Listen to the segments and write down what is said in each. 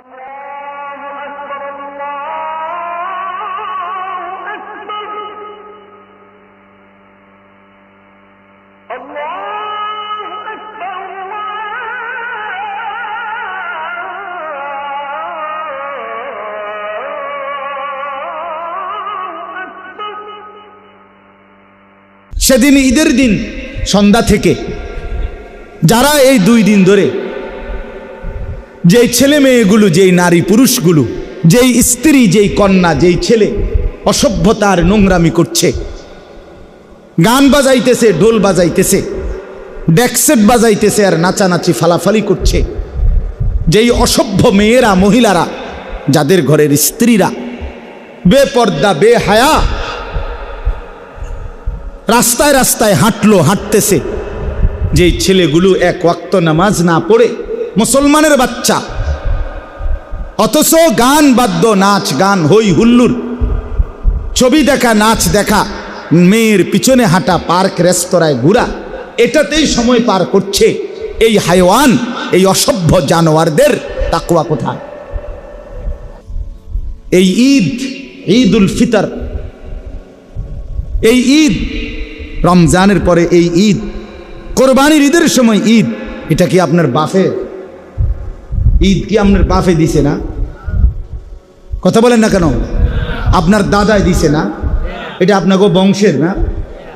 সেদিন ঈদের দিন সন্ধ্যা থেকে যারা এই 2 দিন ধরে যেই ছেলে মেয়েগুলো, যেই নারী পুরুষগুলো, যেই স্ত্রী, যেই কন্যা, যেই ছেলে অসভ্যতার নোংরামি করছে, গান বাজাইতেছে, ঢোল বাজাইতেছে, ডেকসেট বাজাইতেছে আর নাচানাচি ফালাফালি করছে, যেই অসভ্য মেয়েরা, মহিলারা, যাদের ঘরের স্ত্রীরা বেপর্দা বেহায়া রাস্তায় রাস্তায় হাঁটতেছে, যেই ছেলেগুলো এক ওয়াক্ত নামাজ না পড়ে মুসলমানের বাচ্চা, অথচ গান বাদ্য, নাচ গান, হই হুল্লুর, ছবি দেখা, নাচ দেখা, মেয়ের পিছনে হাঁটা, পার্ক রেস্তোরাঁয় ঘোরা, এটাতেই সময় পার করছে। এই হাইওয়ান, এই অসভ্য জানোয়ারদের তাকওয়া কোথায়? এই ঈদ, ঈদুল ফিতর, এই ঈদ রমজানের পরে এই ঈদ, কোরবানির ঈদের সময় ঈদ, এটা কি আপনার বাফে? ঈদ কি আপনার বাফে দিছে না? কথা বলেন না কেন? আপনার দাদাই দিছে না? এটা আপনাকে বংশের না?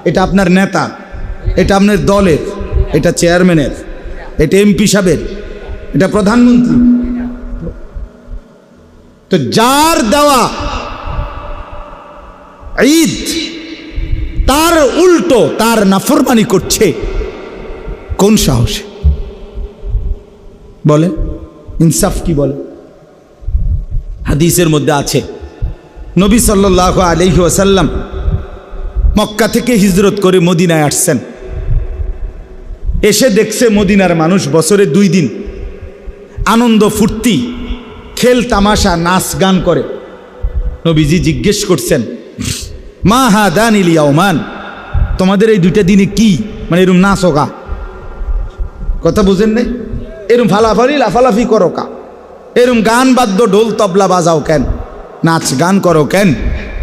এটা আপনার নেতা, এটা আপনার দলের, এটা চেয়ারম্যানের, এটা এমপি সাহেবের, এটা প্রধানমন্ত্রী। তো যার দেওয়া ঈদ, তার উল্টো তার নাফরমানি করছে, কোন সাহসে? বলে ইনসাফ কি বলে? হাদিসের মধ্যে আছে, নবী সাল্লাল্লাহু আলাইহি ওয়াসাল্লাম মক্কা থেকে হিজরত করে মদিনায় আসছেন। এসে দেখছে মদিনার মানুষ বছরে 2 দিন আনন্দ ফুর্তি, খেল তামাশা, নাচ গান করে। নবীজি জিজ্ঞেস করছেন, মা হাদানিল ইয়াওমান, তোমাদের এই 2টা দিনে কি, মানে এরম নাচো কা? কথা বুঝেন নাই? এরম ফালাফালি লাফালাফি করো কা? এরম গান বাদ্য ঢোল তবলা বাজাও কেন? নাচ গান করো কেন?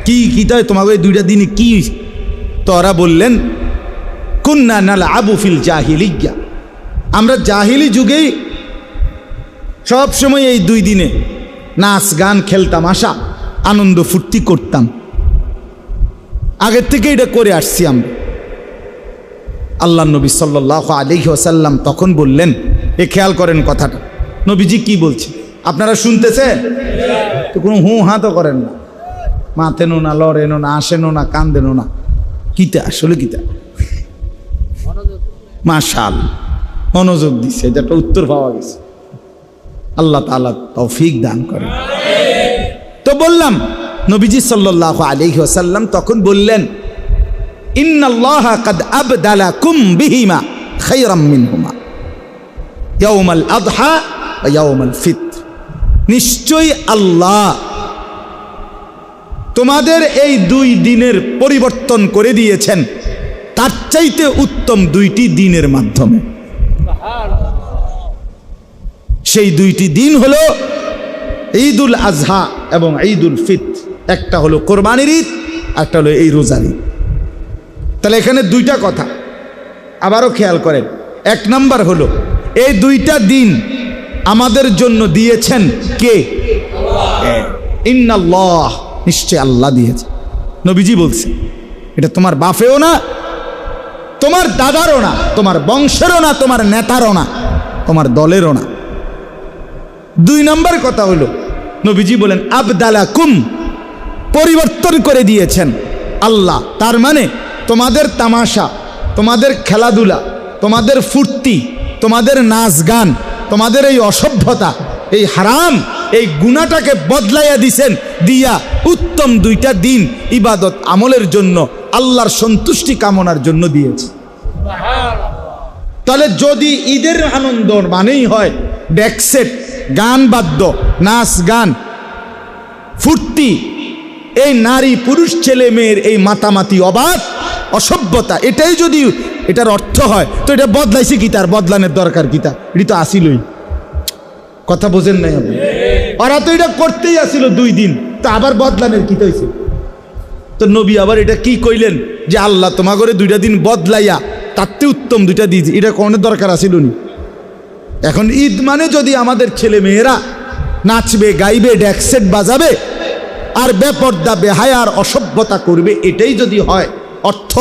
কি কি তাই তোমাকে এই 2টা দিনে কি? তো ওরা বললেন, কুন্না নালআবু ফিল জাহিলিয়্যা, আমরা জাহিলি যুগেই সব সময় এই 2 দিনে নাচ গান, খেলতাম, আসা, আনন্দ ফুর্তি করতাম, আগের থেকে এটা করে আসছি আমরা। আল্লাহ নবী সাল্লাল্লাহু আলাইহি ওয়াসাল্লাম তখন বললেন, এ খেয়াল করেন কথাটা, নবীজি কি বলছে আপনারা শুনতেছে? তো কোনো হু হা তো করেন না, মাথেনো না, লড়েনো না, আসেনো না, কান্দেনো না, কিতা আসলে কিতা? মাশাআল্লাহ, মনোযোগ দিচ্ছে, এটা একটা উত্তর পাওয়া গেছে। আল্লাহ তাআলা তৌফিক দান করেন। তো বললাম, নবীজি সাল্লাল্লাহু আলাইহি ওয়াসাল্লাম তখন বললেন, ইন্নাল্লাহা কাদ আবদালাকুম বিহিমা খায়রাম মিনহুমা ইয়াউমাল আযহা ওয়া ইয়াউমাল ফিতর, নিশ্চয়ই আল্লাহ তোমাদের এই 2 দিনের পরিবর্তন করে দিয়েছেন তার চাইতে উত্তম 2টি দিনের মাধ্যমে। সেই 2টি দিন হলো ঈদুল আজহা এবং ঈদুল ফিতর। একটা হলো কোরবানির ঈদ, একটা হলো এই রোজার ঈদ। তাহলে এখানে 2টা কথা আবারও খেয়াল করেন। 1 নাম্বার হলো এই 2টা দিন আমাদের জন্য দিয়েছেন কে? ইন্নাল্লাহ, নিশ্চয় আল্লাহ দিয়েছে। নবীজি বলছে, এটা তোমার বাপেও না, তোমার দাদারও না, তোমার বংশেরও না, তোমার নেতারও না, তোমার দলেরও না। 2 নাম্বার কথা হলো, নবীজি বলেন আবদালাকুম, পরিবর্তন করে দিয়েছেন আল্লাহ। তার মানে তোমাদের তামাশা, তোমাদের খেলাধুলা, তোমাদের ফুর্তি, তোমাদের নাচ গান, তোমাদের এই অসভ্যতা, এই হারাম, এই গুনাহটাকে বদলাইয়া দিছেন, দিয়া উত্তম 2টা দিন ইবাদত আমলের জন্য, আল্লাহর সন্তুষ্টি কামনার জন্য দিয়েছে। তাহলে যদি ঈদের আনন্দ মানেই হয় ডেকসেট, গান বাদ্য, নাচ গান, ফুর্তি, এই নারী পুরুষ ছেলে মেয়ের এই মাতামাতি, অবাধ অসভ্যতা, এটাই যদি এটার অর্থ হয়, তো এটা বদলাইছে কি? তার বদলানোর দরকার কি? তা এটি তো আসিলই। কথা বোঝেন নাই আপনি? ওরা তো এটা করতেই আসিল 2 দিন, তো আবার বদলানের কি হয়েছে? তো নবী আবার এটা কি কইলেন যে আল্লাহ তোমা করে 2টা দিন বদলাইয়া তাতে উত্তম 2টা দিয়েছে, এটা কোনো দরকার আসিল নি? এখন ঈদ মানে যদি আমাদের ছেলে মেয়েরা নাচবে, গাইবে, ড্যাকসেট বাজাবে আর বেপর্দা বেহায়ার অসভ্যতা করবে, এটাই যদি হয় অর্থ,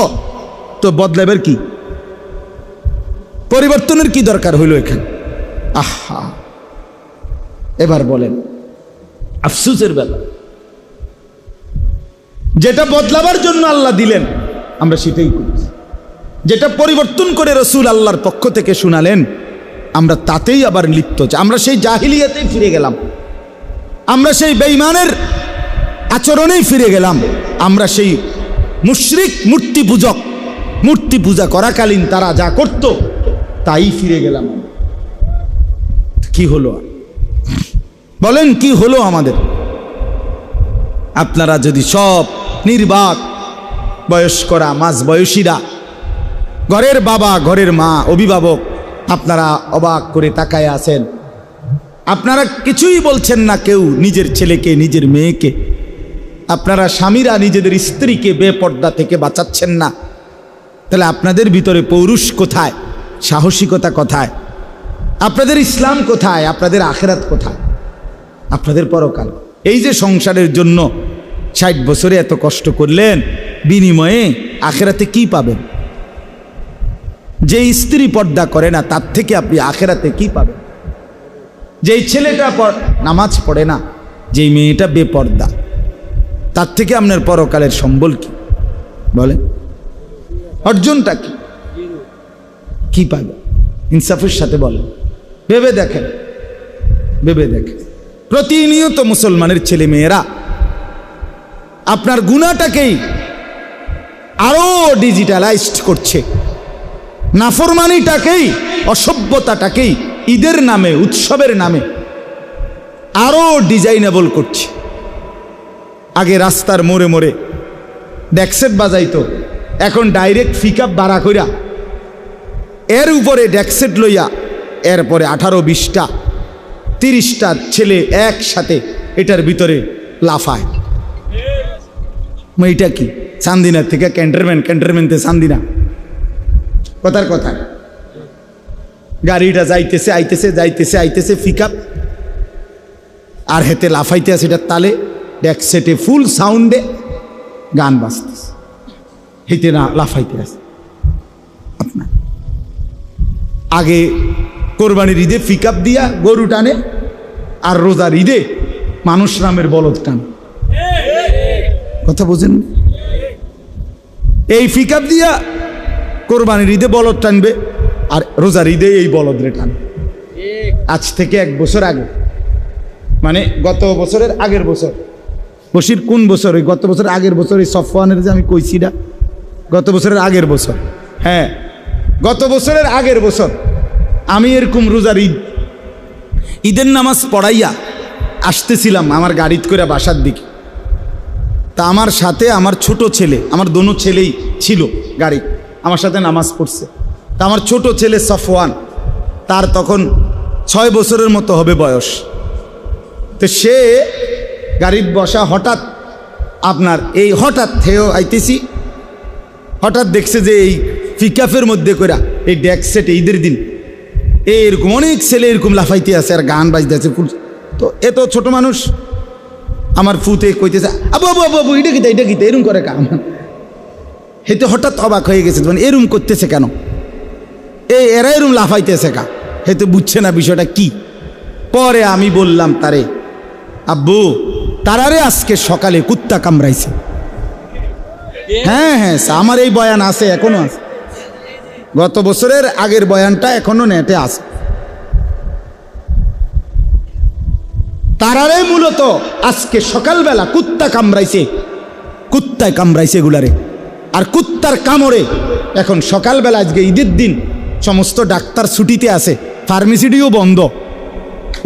তো বদলাবের কি, পরিবর্তনের কি দরকার হইল এখানে? আহা, এবার বলেন আফসোসের বেলা, যেটা বদলাবার জন্য আল্লাহ দিলেন আমরা সেটাই করছি, যেটা পরিবর্তন করে রসুল আল্লাহর পক্ষ থেকে শুনালেন আমরা তাতেই আবার লিপ্ত। আমরা সেই জাহিলিয়াতেই ফিরে গেলাম, আমরা সেই বেঈমানের আচরণেই ফিরে গেলাম, আমরা সেই মুশরিক মূর্তি পূজক, মূর্তি পূজা করাকালীন তারা যা করত তাই ফিরে গেলাম। কি হলো বলেন, কি হলো আমাদের? আপনারা যদি সব নির্বাক বয়স্করা, মাঝ বয়সীরা, ঘরের বাবা, ঘরের মা, অভিভাবক, আপনারা অবাক করে তাকায় আছেন, আপনারা কিছুই বলছেন না কেউ নিজের ছেলেকে, নিজের মেয়েকে, আপনারা স্বামীরা নিজেদের স্ত্রীকে বেপর্দা থেকে বাঁচাচ্ছেন না, তাহলে আপনাদের ভিতরে পৌরুষ কোথায়, সাহসিকতা কোথায়, আপনাদের ইসলাম কোথায়, আপনাদের আখিরাত কোথায়, আপনাদের পরকাল? এই যে সংসারের জন্য 60 বছরে এত কষ্ট করলেন, বিনিময়ে আখিরাতে কি পাবেন? যে স্ত্রী পর্দা করে না তার থেকে আপনি আখিরাতে কি পাবেন? যেই ছেলেটা নামাজ পড়ে না, যেই মেয়েটা বেপর্দা, তার থেকে আপনার পরকালের সম্বল কি? বলেন, অর্জনটা কি? কি পাবে? ইনসাফের সাথে বলেন, ভেবে দেখেন, ভেবে দেখেন। প্রতিনিয়ত মুসলমানের ছেলে মেয়েরা আপনার গুনাহটাকেই আরো ডিজিটালাইজড করছে, নাফরমানিটাকেই, অসভ্যতাটাকেই ঈদের নামে, উৎসবের নামে আরো ডিজাইনেবল করছে। আগে রাস্তার মোড়ে মোড়ে ড্যাকসেট বাজাইতো, এখন ডাইরেক্ট পিকআপ ভাড়া কইরা এর উপরে ড্যাকসেট লইয়া এরপরে 18-20টা 30টা ছেলে একসাথে এটার ভিতরে লাফায়। এইটা কি? চান্দিনা থেকে ক্যান্টনমেন্টে চান্দিনা, কথার কথা। গাড়িটা যাইতেছে আইতেছে, যাইতেছে আইতেছে, পিকআপ আর হেতে লাফাইতে আছে এটার তালে, ড্যাকসেটে ফুল সাউন্ডে গান বাজতেছে, হেতে না লাফাইতে আছে। আপনার আগে কোরবানির ঈদে পিকআপ দিয়া গরু টানে, আর রোজার ঈদে মানুষ নামের বলদ টানে। কথা বোঝেন? এই পিকআপ দিয়া কোরবানির ঈদে বলদ টানবে, আর রোজার ঈদে এই বলদ রে টানবে। আজ থেকে 1 বছর আগে, মানে গত বছরের আগের বছর, বসির কোন বছর? ওই গত বছরের আগের বছর, এই সফওয়ানের যে আমি কইছি না, গত বছরের আগের বছর, হ্যাঁ গত বছরের আগের বছর আমি এরকম রোজার ঈদের নামাজ পড়াইয়া আসতেছিলাম আমার গাড়িতে করে বাসার দিকে। তা আমার সাথে আমার ছোট ছেলে, আমার দোনো ছেলেই ছিল গাড়ি, আমার সাথে নামাজ পড়ছে। তা আমার ছোট ছেলে সফওয়ান, তার তখন 6 বছরের মতো হবে বয়স। তো সে গাড়ির বসা, হঠাৎ আপনার এই হঠাৎ থেও আইতেছি, হঠাৎ দেখছে যে এই পিকআপের মধ্যে করে এই ড্যাকসেট ঈদের দিন এরকম অনেক ছেলে এরকম লাফাইতে আছে আর গান বাজতে আছে। তো এত ছোট মানুষ, আমার ফুতে কইতেছে আবু আবু আবু আবু এটা কিতা, এটা কিতা, এরম করে কাম। হেতে হঠাৎ অবাক হয়ে গেছে, মানে এরম করতেছে কেন, এরা এরম লাফাইতেছে কা, হেতে বুঝছে না বিষয়টা কি। পরে আমি বললাম তারে, আব্বু তারারে আজকে সকালে কুত্তা কামড়াইছে। হ্যাঁ হ্যাঁ, আমার এই বয়ান আছে, এখনো আছে, গত বছরের আগের বয়ানটা এখনো নেটে আছে। তারারে মূলত আজকে সকালবেলা কুত্তা কামড়াইছে, কুত্তায় কামড়াইছে এগুলারে। আর কুত্তার কামড়ে এখন সকালবেলা, আজকে ঈদের দিন, সমস্ত ডাক্তার ছুটিতে আছে, ফার্মেসিটিও বন্ধ,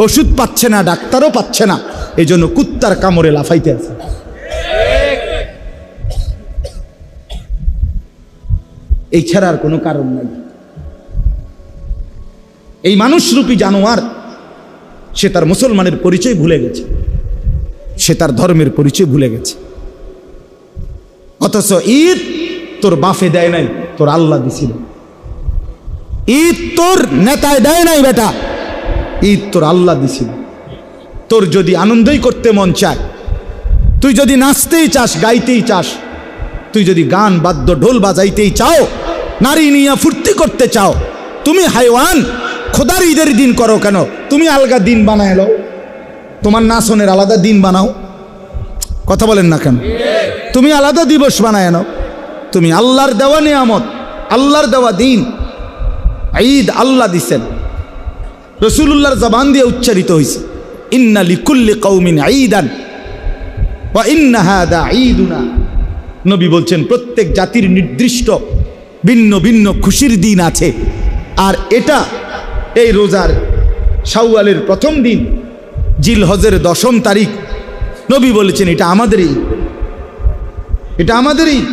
ওষুধ পাচ্ছে না, ডাক্তারও পাচ্ছে না, এই জন্য কুত্তার কামড়ে লাফাইতে আছে। এই ছাড়া আর কোনো কারণ নাই। এই মানুষরূপী জানোয়ার সে তার মুসলমানের পরিচয় ভুলে গেছে, সে তার ধর্মের পরিচয় ভুলে গেছে। অথচ ঈদ তোর বাফে দেয় নাই, তোর আল্লাহ দিছিল। ঈদ তোর নেতায় দেয় নাই বেটা, ঈদ তোর আল্লাহ দিছিল। তোর যদি আনন্দই করতে মন চায়, তুই যদি নাচতেই চাস, গাইতেই চাস, তুই যদি গান বাদ্য ঢোল বাজাইতেই চাও, নারী নিয়ে ফুর্তি করতে চাও, তুমি হাইওয়ান খোদার ঈদের দিন করো কেন? তুমি আলগা দিন বানায় লো, তোমার নাচনের আলাদা দিন বানাও। কথা বলেন না কেন? তুমি আলাদা দিবস বানায় নাও। তুমি আল্লাহর দেওয়া নিয়ামত, আল্লাহর দেওয়া দিন, ঈদ আল্লাহ দিছেন, রাসূলুল্লাহর জবান দিয়ে উচ্চারিত হয়েছে, ইন্না লিকুল্লি কওমিন ঈদান ওয়া ইন্না হাদা ঈদুনা। নবী বলছেন প্রত্যেক জাতির নির্দিষ্ট ভিন্ন ভিন্ন খুশির দিন আছে, আর এটা এই রোজার শাওয়ালের প্রথম দিন, জিলহজের 10ম তারিখ, নবী বলেছেন এটা আমাদের ঈদ, এটা আমাদের ঈদ।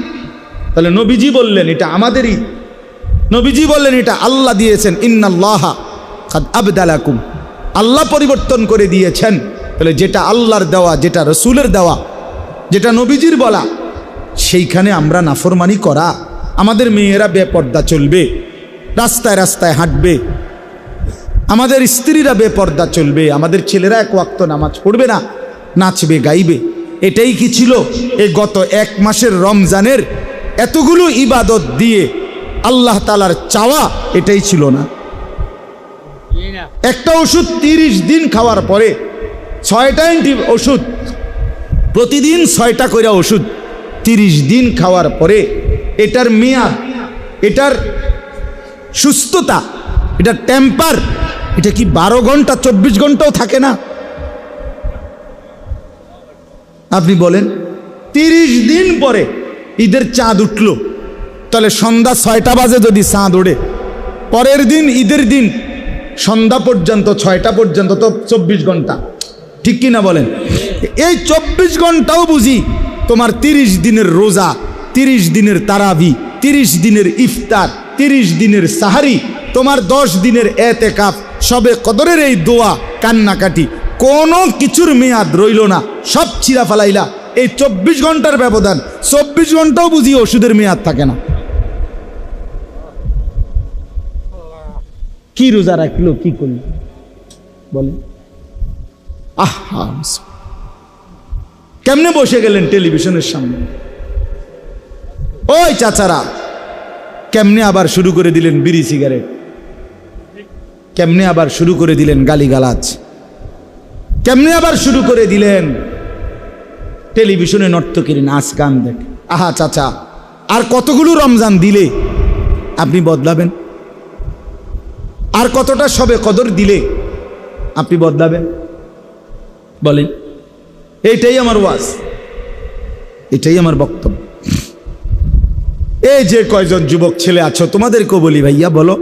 তাহলে নবীজি বললেন এটা আমাদের ঈদ, নবীজি বললেন এটা আল্লাহ দিয়েছেন, ইন্নাল্লাহা কাদ আবদালাকুম, আল্লাহ পরিবর্তন করে দিয়েছেন। তাহলে যেটা আল্লাহর দেওয়া, যেটা রসুলের দেওয়া, যেটা নবীজির বলা, সেইখানে আমরা নাফরমানি করা, আমাদের মেয়েরা বেপর্দা চলবে, রাস্তায় রাস্তায় হাঁটবে, আমাদের স্ত্রীরা বেপর্দা চলবে, আমাদের ছেলেরা এক ওয়াক্ত নামাজ পড়বে না, নাচবে গাইবে, এটাই কি ছিল এই গত 1 মাসের রমজানের এতগুলো ইবাদত দিয়ে আল্লাহ তাআলার চাওয়া? এটাই ছিল না। একটা ওষুধ 30 দিন খাওয়ার পরে 6টা ওষুধ, প্রতিদিন 6টা করে ওষুধ 30 দিন খাওয়ার পরে এটার মেয়াদ, এটার সুস্থতা, এটার টেম্পার, এটা কি 12 ঘন্টা 24 ঘন্টাও থাকে না? আপনি বলেন 30 দিন পরে ঈদের চাঁদ উঠল, তাহলে সন্ধ্যা 6টা বাজে যদি চাঁদ ওঠে, পরের দিন ঈদের দিন সন্ধ্যা পর্যন্ত 6টা পর্যন্ত তো 24 ঘন্টা, ঠিক কি না বলেন? এই 24 ঘন্টাও বুঝি তোমার 30 দিনের রোজা, 30 দিনের তারাবি, 30 দিনের ইফতার, 30 দিনের সাহারি, তোমার 10 দিনের এতেকাফ, সবে কদরের এই দোয়া, কান্নাকাটি, কোনো কিছুর মেয়াদ রইল না, সব ছিঁড়া ফালাইলা। এই 24 ঘন্টার ব্যবধান, 24 ঘন্টাও বুঝি ওষুধের মেয়াদ থাকে না। কি রোজা রাখলো, কি করল বলেন? আহা, কেমনে বসে গেলেন টেলিভিশনের সামনে? ওই চাচারা কেমনে আবার শুরু করে দিলেন বিড়ি সিগারেট, কেমনে আবার শুরু করে দিলেন গালিগালাজ, কেমনে আবার শুরু করে দিলেন টেলিভিশনে নর্তকীর নাচ গান দেখ। আহা চাচা, আর কতগুলো রমজান দিলে আপনি বদলাবেন? আর কতটা সবে কদর দিলে আপনি বদলাবেন? বলেন। এইটাই আমার ওয়াজ, এটাই আমার বক্তব্য। এই যে কয়জন যুবক ছেলে আছো, তোমাদেরকেও বলি ভাইয়া, বলো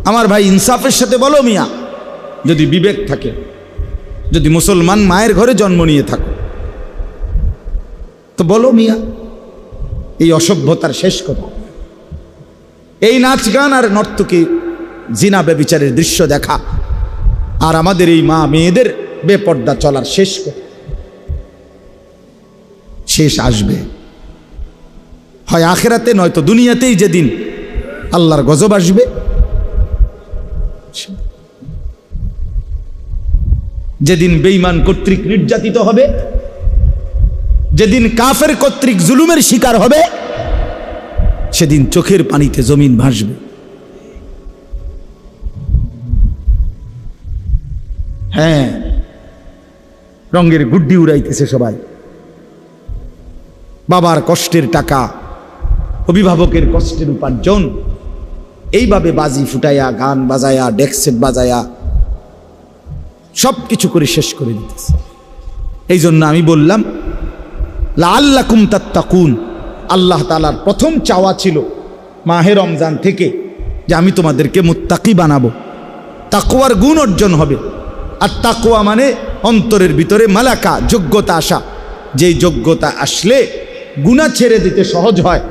আমার ভাই, ইনসাফের সাথে বলো মিয়া, যদি বিবেক থাকে, যদি মুসলমান মায়ের ঘরে জন্ম নিয়ে থাকো, তো বলো মিয়া, এই অসভ্যতার শেষ কথা, এই নাচ গান আর নর্তকী, জিনা ব্যভিচারের দৃশ্য দেখা, আর আমাদের এই মা মেয়েদের বেপর্দা চলার শেষ কথা। শেষ আসবে হয় আখেরাতে, নয়তো দুনিয়াতেই যেদিন আল্লাহর গজব আসবে, যেদিন বেঈমান কর্তৃক নির্যাতিত হবে, যেদিন কাফের কর্তৃক জুলুমের শিকার হবে, সেদিন চোখের পানিতে জমিন ভাসবে। হ্যাঁ, রঙের গুড্ডি উড়াইতেছে সবাই, বাবার কষ্টের টাকা, অভিভাবকের কষ্টের উপার্জন, এইভাবে বাজি ফুটাইয়া, গান বাজায়া, ডেকসেট বাজায়া সব কিছু করে শেষ করে দিতেছে। এই জন্য আমি বললাম লাআল্লাকুম তাত্তাকুন, আল্লাহ তাআলার প্রথম চাওয়া ছিল মাহে রমজান থেকে যে আমি তোমাদেরকে মুত্তাকি বানাবো, তাকওয়ার গুণ অর্জন হবে। আর তাকওয়া মানে অন্তরের ভিতরে মালাকা, যোগ্যতা আসা, যেই যোগ্যতা আসলে গুনাহ ছেড়ে দিতে সহজ হয়,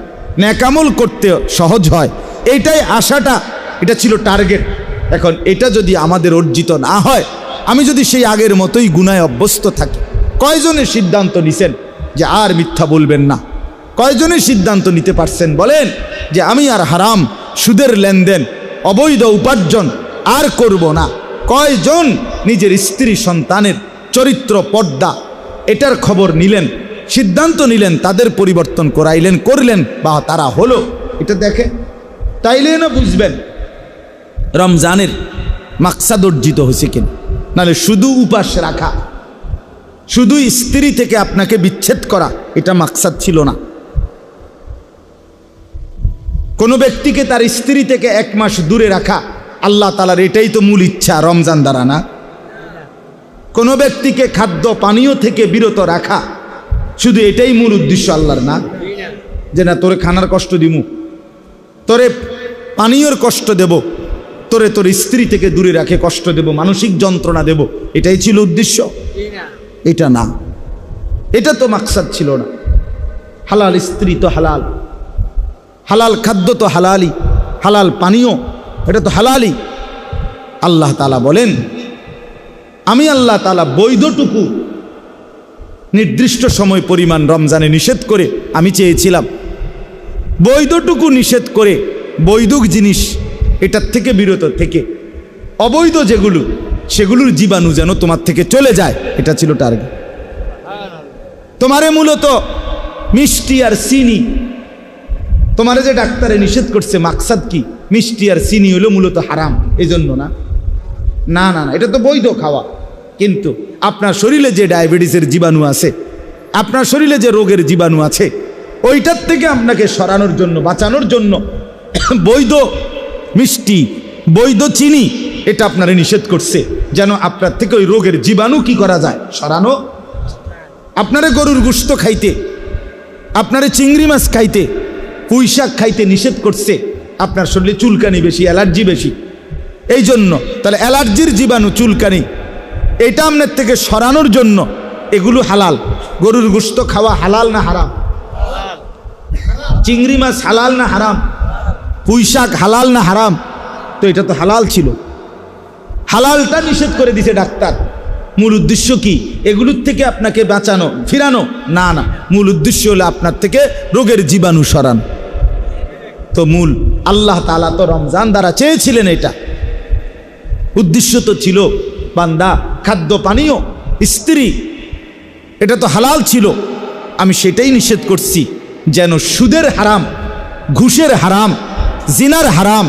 নেকামল করতে সহজ হয়, এইটাই আশাটা, এটা ছিল টার্গেট। এখন এটা যদি আমাদের অর্জিত না হয়, আমি যদি সেই আগের মতোই গুনায় অভ্যস্ত থাকি। কয়জনের সিদ্ধান্ত নিছেন যে আর মিথ্যা বলবেন না? কয়জনের সিদ্ধান্ত নিতে পারছেন বলেন যে আমি আর হারাম, সুদের লেনদেন, অবৈধ উপার্জন আর করব না? কয়জন নিজের স্ত্রী সন্তানের চরিত্র, পর্দা এটার খবর নিলেন, সিদ্ধান্ত নিলেন, তাদের পরিবর্তন করাইলেন, করলেন বা তারা হলো? এটা দেখে, তাইলে না বুঝবেন রমজানের মাকসাদ অর্জিত হয়েছে কিনা। নাহলে শুধু উপাস রাখা, শুধু স্ত্রী থেকে আপনাকে বিচ্ছেদ করা, এটা মাকসাদ ছিল না। কোনো ব্যক্তিকে তার স্ত্রী থেকে 1 মাস দূরে রাখা আল্লাহ তাআলার এটাই তো মূল ইচ্ছা রমজান দ্বারা না। কোনো ব্যক্তিকে খাদ্য পানীয় থেকে বিরত রাখা শুধু এটাই মূল উদ্দেশ্য আল্লাহর না, যে না তোরে খানার কষ্ট দিমু, তোরে পানীয়র কষ্ট দেব, তোরে তোর স্ত্রী থেকে দূরে রাখে কষ্ট দেব, মানসিক যন্ত্রণা দেব, এটাই ছিল উদ্দেশ্য? এটা না, এটা তো মাকসাদ ছিল না। হালাল স্ত্রী তো হালাল, হালাল খাদ্য তো হালালি, হালাল পানীয় এটা তো হালালি। আল্লাহ তাআলা বলেন আমি আল্লাহ তাআলা বৈধটুকু নির্দিষ্ট সময় পরিমাণ রমজানে নিষেধ করে আমি চেয়েছিলাম বৈধটুকু নিষেধ করে বৈধ জিনিস এটার থেকে বিরত থেকে অবৈধ যেগুলো সেগুলোর জীবাণু যেন তোমার থেকে চলে যায়, এটা ছিল টার্গেট। তোমারে মূলত মিষ্টি আর চিনি, তোমারে যে ডাক্তারে নিষেধ করছে মাকসাদ কি? মিষ্টি আর চিনি হলো মূলত হারাম, এই জন্য না। না না না, এটা তো বৈধ খাওয়া, কিন্তু আপনার শরীরে যে ডায়াবেটিসের জীবাণু আছে, আপনার শরীরে যে রোগের জীবাণু আছে, ওইটার থেকে আপনাকে সরানোর জন্য, বাঁচানোর জন্য বৈধ মিষ্টি, বৈধ চিনি এটা আপনারে নিষেধ করছে, যেন আপনার থেকে ওই রোগের জীবাণু কি করা যায়, সরানো। আপনারে গরুর গোশত খাইতে, আপনারে চিংড়ি মাছ খাইতে, পুঁই শাক খাইতে নিষেধ করছে, আপনার শরীরে চুলকানি বেশি, অ্যালার্জি বেশি, এই জন্য। তাহলে অ্যালার্জির জীবাণু, চুলকানি এটা আপনার থেকে সরানোর জন্য এগুলো হালাল। গরুর গোশত খাওয়া হালাল না হারাম? চিংড়ি মাছ হালাল না হারাম? পুঁই শাক হালাল না হারাম? তো এটা তো হালাল ছিল, হালালটা নিষেধ করে দিছে ডাক্তার। মূল উদ্দেশ্য কি? এগুলোর থেকে আপনাকে বাঁচানো, ফিরানো? না না, মূল উদ্দেশ্য হলো আপনার থেকে রোগের জীবাণু সরানো। তো মূল আল্লাহ তাআলা তো রমজান দ্বারা চেয়েছিলেন, এটা উদ্দেশ্য তো ছিল বান্দা খাদ্য পানীয়, স্ত্রী এটা তো হালাল ছিল, আমি সেটাই নিষেধ করছি যেন সুদের হারাম, ঘুষের হারাম, জিনার হারাম,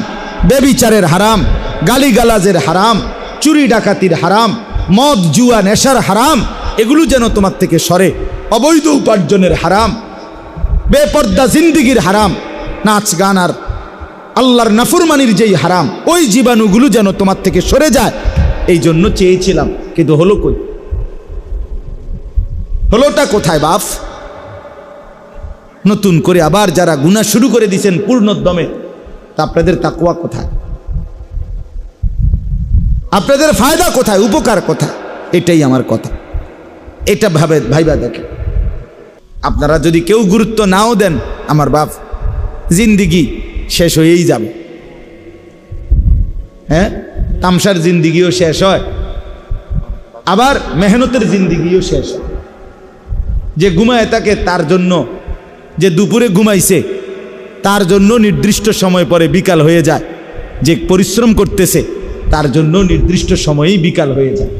ব্যভিচারের হারাম, গালিগালাজের হারাম, চুরি ডাকাতির হারাম, মদ জুয়া নেশার হারাম, এগুলো যেন তোমার থেকে সরে। অবৈধ উপার্জনের হারাম, বেপর্দা জিন্দিগির হারাম, নাচ গান আর আল্লাহর নাফরমানির যেই হারাম, ওই জীবাণুগুলো যেন তোমার থেকে সরে যায়, এই জন্য চেয়েছিলাম। কিন্তু হলো কই? হলোটা কোথায় বাপ? নতুন করে আবার যারা গুনাহ শুরু করে দিয়েছেন পূর্ণোদ্যমে, তা আপনাদের তাকওয়া কোথায়? আপনাদের ফায়দা কোথায়? উপকার কোথায়? এটাই আমার কথা। এটা ভাইবা দেখে। আপনারা যদি কেউ গুরুত্ব নাও দেন, আমার বাপ, জিন্দিগি শেষ হয়েই যাবে। হ্যাঁ, তামসার জিন্দিগিও শেষ হয়, আবার মেহনতের জিন্দিগিও শেষ হয়। যে ঘুমায় থাকে তার জন্য, যে দুপুরে ঘুমাইছে তার জন্য নির্দিষ্ট সময় পরে বিকাল হয়ে যায়, যে পরিশ্রম করতেছে তার জন্য নির্দিষ্ট সময়েই বিকাল হয়ে যায়,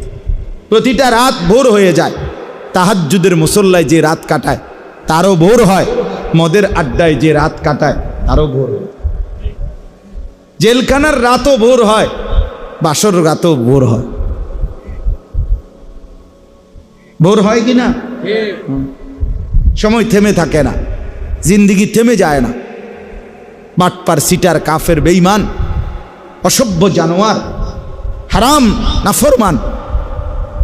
প্রতিটা রাত ভোর হয়ে যায়। তাহাজ্জুদের মুসল্লায় যে রাত কাটায় তারও ভোর হয়, মদের আড্ডায় যে রাত কাটায় তারও ভোর হয়, জেলখানার রাতও ভোর হয়, বাসর রাতও ভোর হয়। ভোর হয় কি না? সময় থেমে থাকে না, জিন্দিগি থেমে যায় না। বাটপার, সিটার, কাফের, বেঈমান, অসভ্য জানোয়ার, হারাম নাফরমান,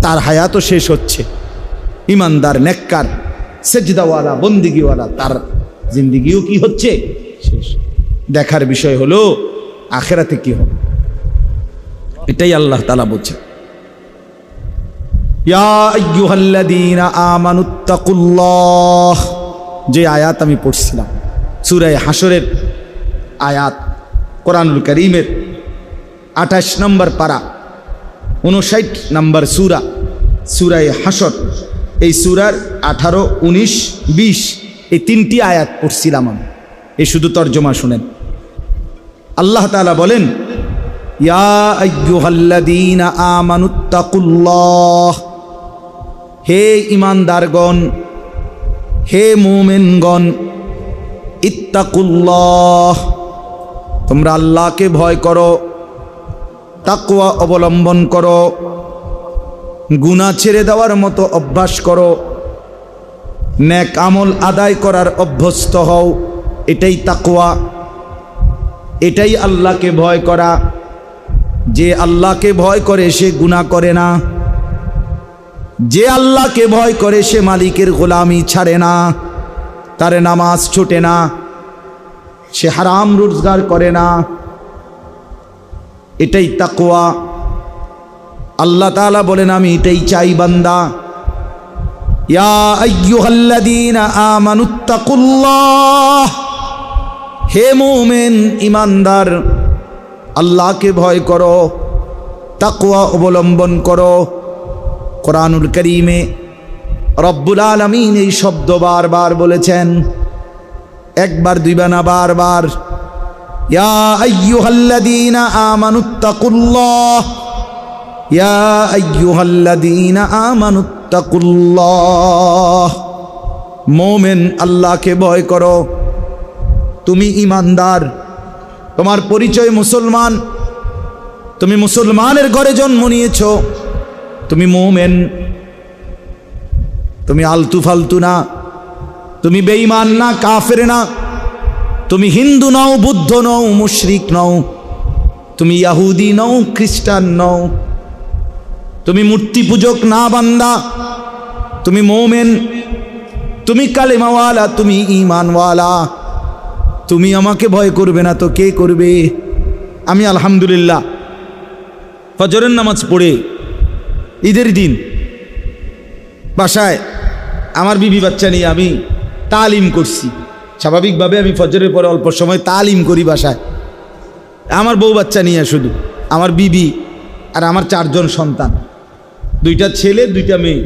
তার হায়াতও শেষ হচ্ছে। ইমানদার, নেককার, সেজদাওয়ালা, বন্দিগিওয়ালা, তার জিন্দিগিও কি হচ্ছে? শেষ। দেখার বিষয় হলো আখিরাতে কি হবে, এটাই আল্লাহ তাআলা বলছে। ইয়া আইয়ুহাল্লাযীনা আমানুত্তাকুল্লাহ, যে আয়াত আমি পড়ছিলাম সূরা হাশরের আয়াত, কোরআনুল কারীমের 28 নম্বর পারা, 59 নম্বর সূরা, সূরায়ে হাসর। এই সূরার 18, 19, 20 এই 3টি আয়াত পড়ছিলাম আমি। এই শুধু তর্জমা শুনেন। আল্লাহ তাআলা বলেন, ইয়া আইয়ুহাল্লাযীনা আমানুত্তাকুল্লাহ, হে ঈমানদারগণ, হে মুমিনগণ, ইত্তাকুল্লাহ, তোমরা আল্লাহকে ভয় করো, তাকওয়া অবলম্বন করো, গুনাহ ছেড়ে দেওয়ার মতো অভ্যাস করো, নেক আমল আদায় করার অভ্যস্ত হও। এটাই তাকওয়া, এটাই আল্লাহকে ভয় করা। যে আল্লাহকে ভয় করে সে গুনাহ করে না, যে আল্লাহকে ভয় করে সে মালিকের গোলামি ছাড়ে না, তার নামাজ ছোটে না, সে হারাম রোজগার করে না। এটাই তাকওয়া। আল্লাহ তাআলা বলেন, আমি এটাই চাই বান্দা। ইয়া আইয়ুহাল্লাযীনা আমানুত্তাকুল্লাহ, হে মুমিন ঈমানদার, আল্লাহকে ভয় করো, তাকওয়া অবলম্বন করো। কোরআনুল কারীমে রব্বুল আলামিন এই শব্দ বারবার বলেছেন, একবার দুইবার না, বারবার। ইয়া আইয়ুহাল্লাযীনা আমানুত্তাকুল্লাহ, ইয়া আইয়ুহাল্লাযীনা আমানুত্তাকুল্লাহ। মুমিন, আল্লাহকে ভয় করো। তুমি ঈমানদার, তোমার পরিচয় মুসলমান, তুমি মুসলমানের ঘরে জন্ম নিয়েছো, তুমি মুমিন, তুমি আলতু ফালতু না, তুমি বেঈমান না, কাফের না, তুমি হিন্দু নও, বুদ্ধ নও, মুশরিক নও, তুমি ইহুদি নও, খ্রিস্টান নও, তুমি মূর্তি পূজক না বান্দা, তুমি মুমিন, তুমি কালেমাওয়ালা, তুমি ঈমানওয়ালা। তুমি আমাকে ভয় করবে না তো কে করবে? আমি আলহামদুলিল্লাহ ফজরের নামাজ পড়ে ঈদের দিন বাসায় আমার বিবি বাচ্চা নিয়ে আমি তালিম করছি। স্বাভাবিকভাবে আমি ফজরের পরে অল্প সময় তালিম করি বাসায়, আমার বউ বাচ্চা নিয়ে, শুধু আমার বিবি আর আমার 4 জন সন্তান, 2টা ছেলে 2টা মেয়ে,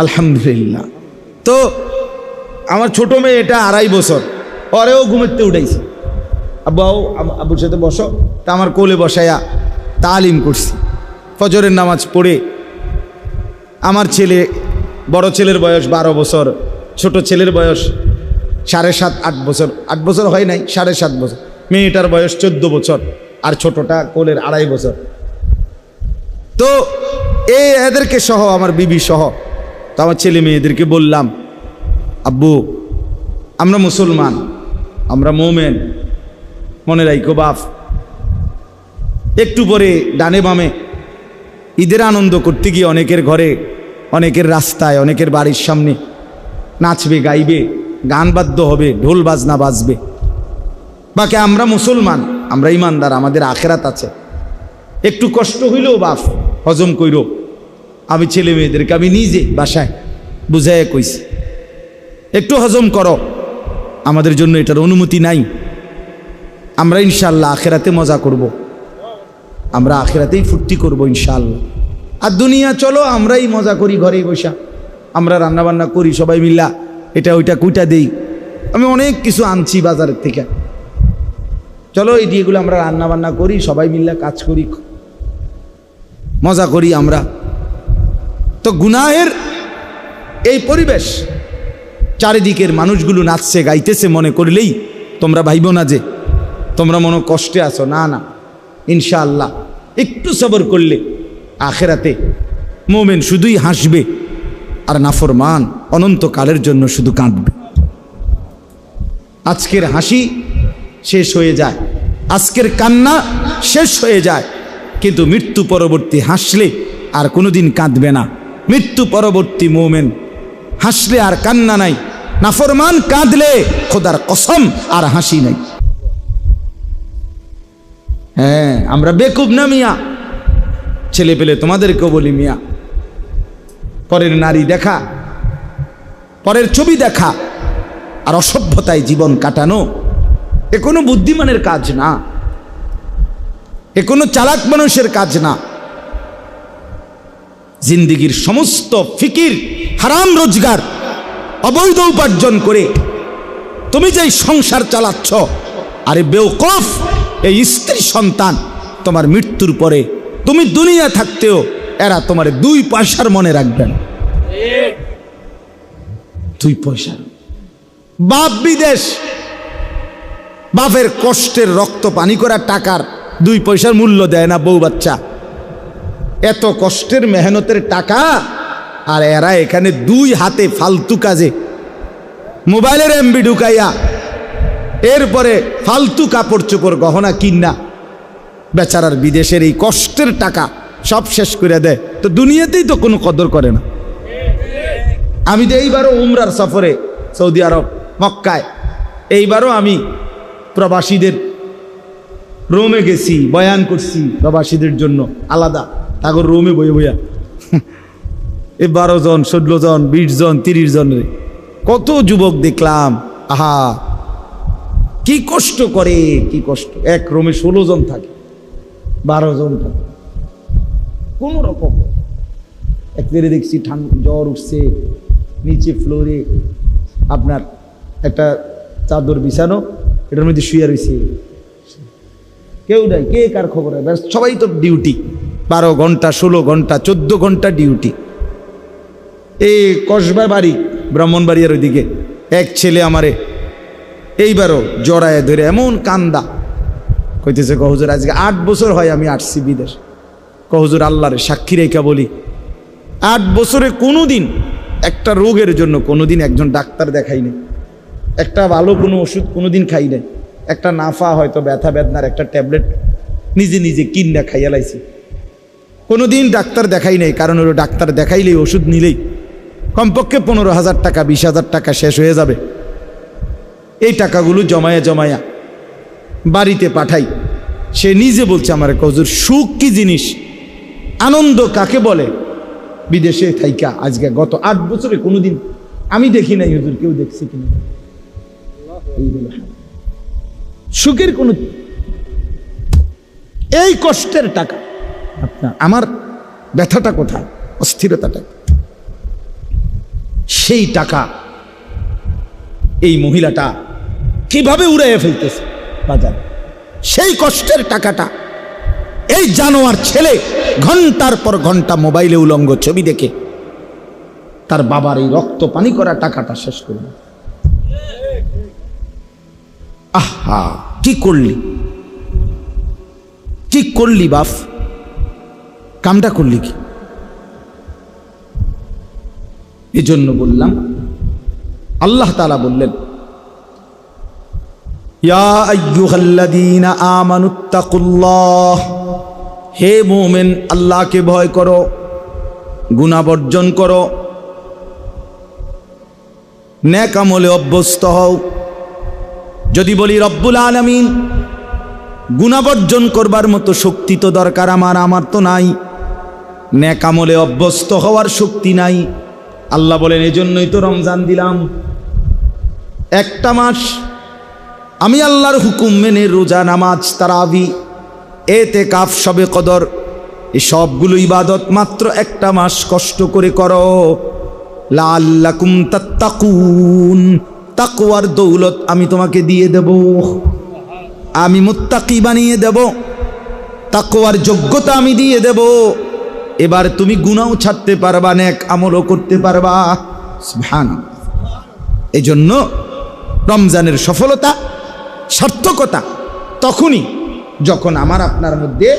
আলহামদুলিল্লাহ। তো আমার ছোট মেয়ে, এটা 2.5 বছর, পরেও ঘুমেতে উঠাইছি, আব্বুর সাথে বসো, তা আমার কোলে বসাইয়া তালিম করছি। ফজরের নামাজ পড়ে আমার ছেলে, বড় ছেলের বয়স 12 বছর, ছোট ছেলের বয়স 7.5, 8 বছর, 8 বছর হয় নাই, 7.5 বছর, মেয়েটার বয়স 14 বছর, আর ছোটটা কোলের 2.5 বছর। তো এদেরকে সহ, আমার বিবি সহ, তো আমার ছেলে মেয়েদেরকে বললাম, আব্বু আমরা মুসলমান, আমরা মুমিন, মনে রাখো বাপ। একটু পরে ডানে বামে ঈদের আনন্দ করতে গিয়ে অনেকের ঘরে, অনেকের রাস্তায়, অনেকের বাড়ির সামনে নাচবে, গাইবে, গান বাদ্য হবে, ঢোল বাজনা বাজবে। বাকি আমরা মুসলমান, আমরা ঈমানদার, আমাদের আখিরাত আছে। একটু কষ্ট হইলেও বাপ হজম কইরো। আমি ছেলে মেয়েদেরকে আমি নিজে বাসায় বুঝাইয়া কইছি, একটু হজম করো, আমাদের জন্য এটার অনুমতি নাই। আমরা ইনশাআল্লাহ আখিরাতে মজা করব, আমরা আখিরাতেই ফুর্তি করব ইনশাআল্লাহ। আর দুনিয়া চলো আমরাই মজা করি ঘরেই বসা, আমরা রান্নাবান্না করি সবাই মিল্লা, এটা ওইটা কুইটা দেই। আমি অনেক কিছু আনছি বাজারের থেকে, চলো এগুলো আমরা রান্নাবান্না করি, সবাই মিল্লা কাজ করি, মজা করি আমরা। তো গুনাহের এই পরিবেশ, চারিদিকের মানুষগুলো নাচছে গাইতেছে, মনে করলেই তোমরা ভাইবো না যে তোমরা মনে কষ্টে আছো, না না, ইনশাআল্লাহ একটু সবর করলে আখিরাতে মুমিন শুধুই হাসবে আর নাফরমান অনন্তকালের জন্য শুধু কাঁদবে। আজকের হাসি শেষ হয়ে যায়, আজকের কান্না শেষ হয়ে যায়, কিন্তু মৃত্যু পরবর্তী হাসলে আর কোনোদিন কাঁদবে না। মৃত্যু পরবর্তী মুমিন হাসলে আর কান্না নাই, নাফরমান কাঁদলে খোদার কসম আর হাসি নাই। হ্যাঁ, আমরা বেকুব না মিয়া, ছেলে পেলে তোমাদেরকেও বলি মিয়া, পরের নারী দেখা, পরের ছবি দেখা আর অসভ্যতায় জীবন কাটানো, এ কোনো বুদ্ধিমানের কাজ না, এ কোনো চালাক মানুষের কাজ না। জিন্দিগির সমস্ত ফিকির হারাম রোজগার অবৈধ উপার্জন করে তুমি যেই সংসার চালাচ্ছ, আরে বেওকফ, এই স্ত্রী সন্তান তোমার মৃত্যুর পরে তুমি দুনিয়া থাকতেও এরা তোমার 2 পয়সার মনে রাখবেন। 2 পয়সা। বাপ বিদেশ, বাপের কষ্টের রক্ত পানি করা টাকার 2 পয়সার মূল্য দেয় না বউ বাচ্চা। এত কষ্টের মেহনতের টাকা, আর এরা এখানে 2 হাতে ফালতু কাজে মোবাইলের এমবি ঢুকাইয়া এরপরে ফালতু কাপড় চোপড় গহনা কিনা বেচারার বিদেশের এই কষ্টের টাকা সব শেষ করে দেয়। তো দুনিয়াতেই তো কোনো কদর করে না। আমি তো এইবারও উমরার সফরে সৌদি আরব মক্কায়, এইবারও আমি প্রবাসীদের রোমে গেছি, বয়ান করছি প্রবাসীদের জন্য আলাদা, তাগর রোমে বইয়া বইয়া 12 জন 16 জন 20 জন 30 জন রে, কত যুবক দেখলাম। আহা কি কষ্ট করে, কি কষ্ট। এক রুমে 16 জন থাকে, 12 জন থাকে, কোন রকম। একবারে দেখছি জ্বর উঠছে, নিচে ফ্লোরে আপনার একটা চাদর বিছানো, এটার মধ্যে শুয়ে রয়েছে, কেউ নাই, কে কার খবর। সবাই তো ডিউটি, 12 ঘন্টা 16 ঘন্টা 14 ঘন্টা ডিউটি। এই কসবা বাড়ি ব্রাহ্মণবাড়িয়ার ওইদিকে এক ছেলে আমারে এইবারও জড়ায় ধরে এমন কান্দা, কইতেছে কহুজুর আজকে 8 বছর হয় আমি আসছি বিদেশ। কহুজুর আল্লাহরে সাক্ষী রেখা বলি, 8 বছরে কোনোদিন একটা রোগের জন্য কোনোদিন একজন ডাক্তার দেখাই নাই, একটা ভালো কোনো ওষুধ কোনোদিন খাই নাই, একটা নাফা হয়তো ব্যথা বেদনার একটা ট্যাবলেট নিজে নিজে কিনা খাইয়া লাইছি, কোনোদিন ডাক্তার দেখাই নাই। কারণ ওই ডাক্তার দেখাইলেই ওষুধ নিলেই কমপক্ষে 15,000 টাকা 20,000 টাকা শেষ হয়ে যাবে। এই টাকাগুলো জমায়া জমায়া বাড়িতে পাঠাই। সে নিজে বলছে আমার, হুজুর সুখ কি জিনিস, আনন্দ কাকে বলে, বিদেশে থাইকা আজকে গত 8 বছরে কোনোদিন আমি দেখি নাই। হুজুর কেউ দেখছে কিনা সুখের কোন, এই কষ্টের টাকা আপনার আমার ব্যথাটা কোথায়, অস্থিরতাটা, সেই টাকা এই মহিলাটা কিভাবে উড়াইয়া ফেলতেছে বাজারে। সেই কষ্টের টাকাটা এই জানোয়ার ছেলে ঘন্টার পর ঘন্টা মোবাইলে উলঙ্গ ছবি দেখে তার বাবার এই রক্ত পানি করা টাকাটা শেষ করল। আহা কি করলি, কি করলি বাপ, কামটা করলি কি? এজন্য বললাম, আল্লাহ তাআলা বললেন, ইয়া আইয়ুহাল্লাযীনা আমানুত্তাকুল্লাহ, হে মুমিন আল্লাহকে ভয় করো, গুনাহ বর্জন করো, নেক আমলে অভ্যস্ত হও। যদি বলি রব্বুল আলামিন, গুনাহ বর্জন করবার মতো শক্তি তো দরকার আমার তো নাই, নেক আমলে অভ্যস্ত হওয়ার শক্তি নাই। আল্লাহ বলেন এজন্যই তো রমজান দিলাম, একটা মাস আমি আল্লাহর হুকুম মেনে রোজা নামাজ তারাবি এতেকাফ শবে কদর এই সবগুলো ইবাদত মাত্র একটা মাস কষ্ট করে করো, লাআল্লাকুম তাত্তাকুন, তাকওয়ার দৌলত আমি তোমাকে দিয়ে দেব, আমি মুত্তাকি বানিয়ে দেব, তাকওয়ার যোগ্যতা আমি দিয়ে দেব। এবার তুমি গুনাহ ছাড়তে পারবা, নেক আমলও করতে পারবা। সুবহানাল্লাহ। এজন্য রমজানের সফলতা সার্থকতা তখনই যখন আমার আপনার মধ্যে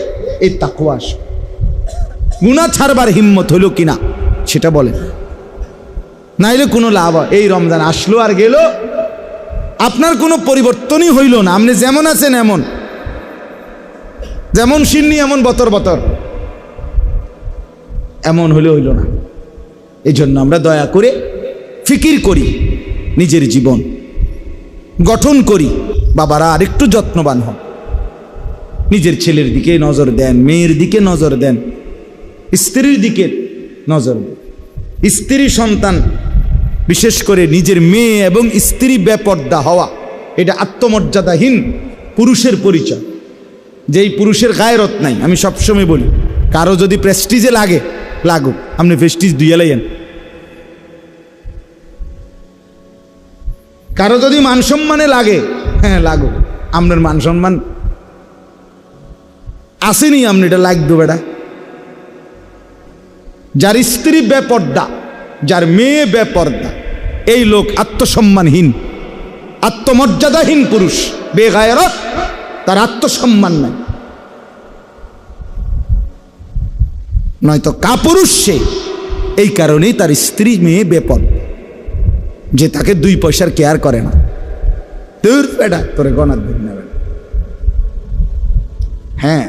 এই তাকওয়া আসে। গুনাহ ছাড়বার হিম্মত হলো কিনা সেটা বলেন, নাইলে কোনো লাভ। এই রমজান আসলো আর গেল, আপনার কোনো পরিবর্তনই হইল না, আপনি যেমন আছেন এমন, যেমন সিন্নি এমন বতর বতর, এমন হলে হইল না। এই জন্য আমরা দয়া করে ফিকির করি, নিজের জীবন গঠন করি। বাবারা আরেকটু যত্নবান হন, নিজের ছেলের দিকে নজর দেন, মেয়ের দিকে নজর দেন, স্ত্রীর দিকে নজর দেন। স্ত্রী সন্তান, বিশেষ করে নিজের মেয়ে এবং স্ত্রী বেপর্দা হওয়া, এটা আত্মমর্যাদাহীন পুরুষের পরিচয়। যেই পুরুষের গায়রত নাই, আমি সবসময় বলি, কারো যদি প্রেস্টিজে লাগে লাগুক, আপনি ফেস্টিজ দুইয়া লাইয়েন। কারো যদি মান সম্মানে লাগে, হ্যাঁ লাগুক, আপনার মান সম্মান আসেনি, আপনি এটা লাগবে বেটা। যার স্ত্রী বেপর্দা, যার মেয়ে বেপর্দা, এই লোক আত্মসম্মানহীন, আত্মমর্যাদাহীন পুরুষ, বেগায়রত, তার আত্মসম্মান নাই। নয়তো কাপুরুষ সে, এই কারণেই তার স্ত্রী মেয়ে বেপদ, যে তাকে 2 পয়সার কেয়ার করে না। তোর বেটা তোরে গণার দিন না বেটা। হ্যাঁ,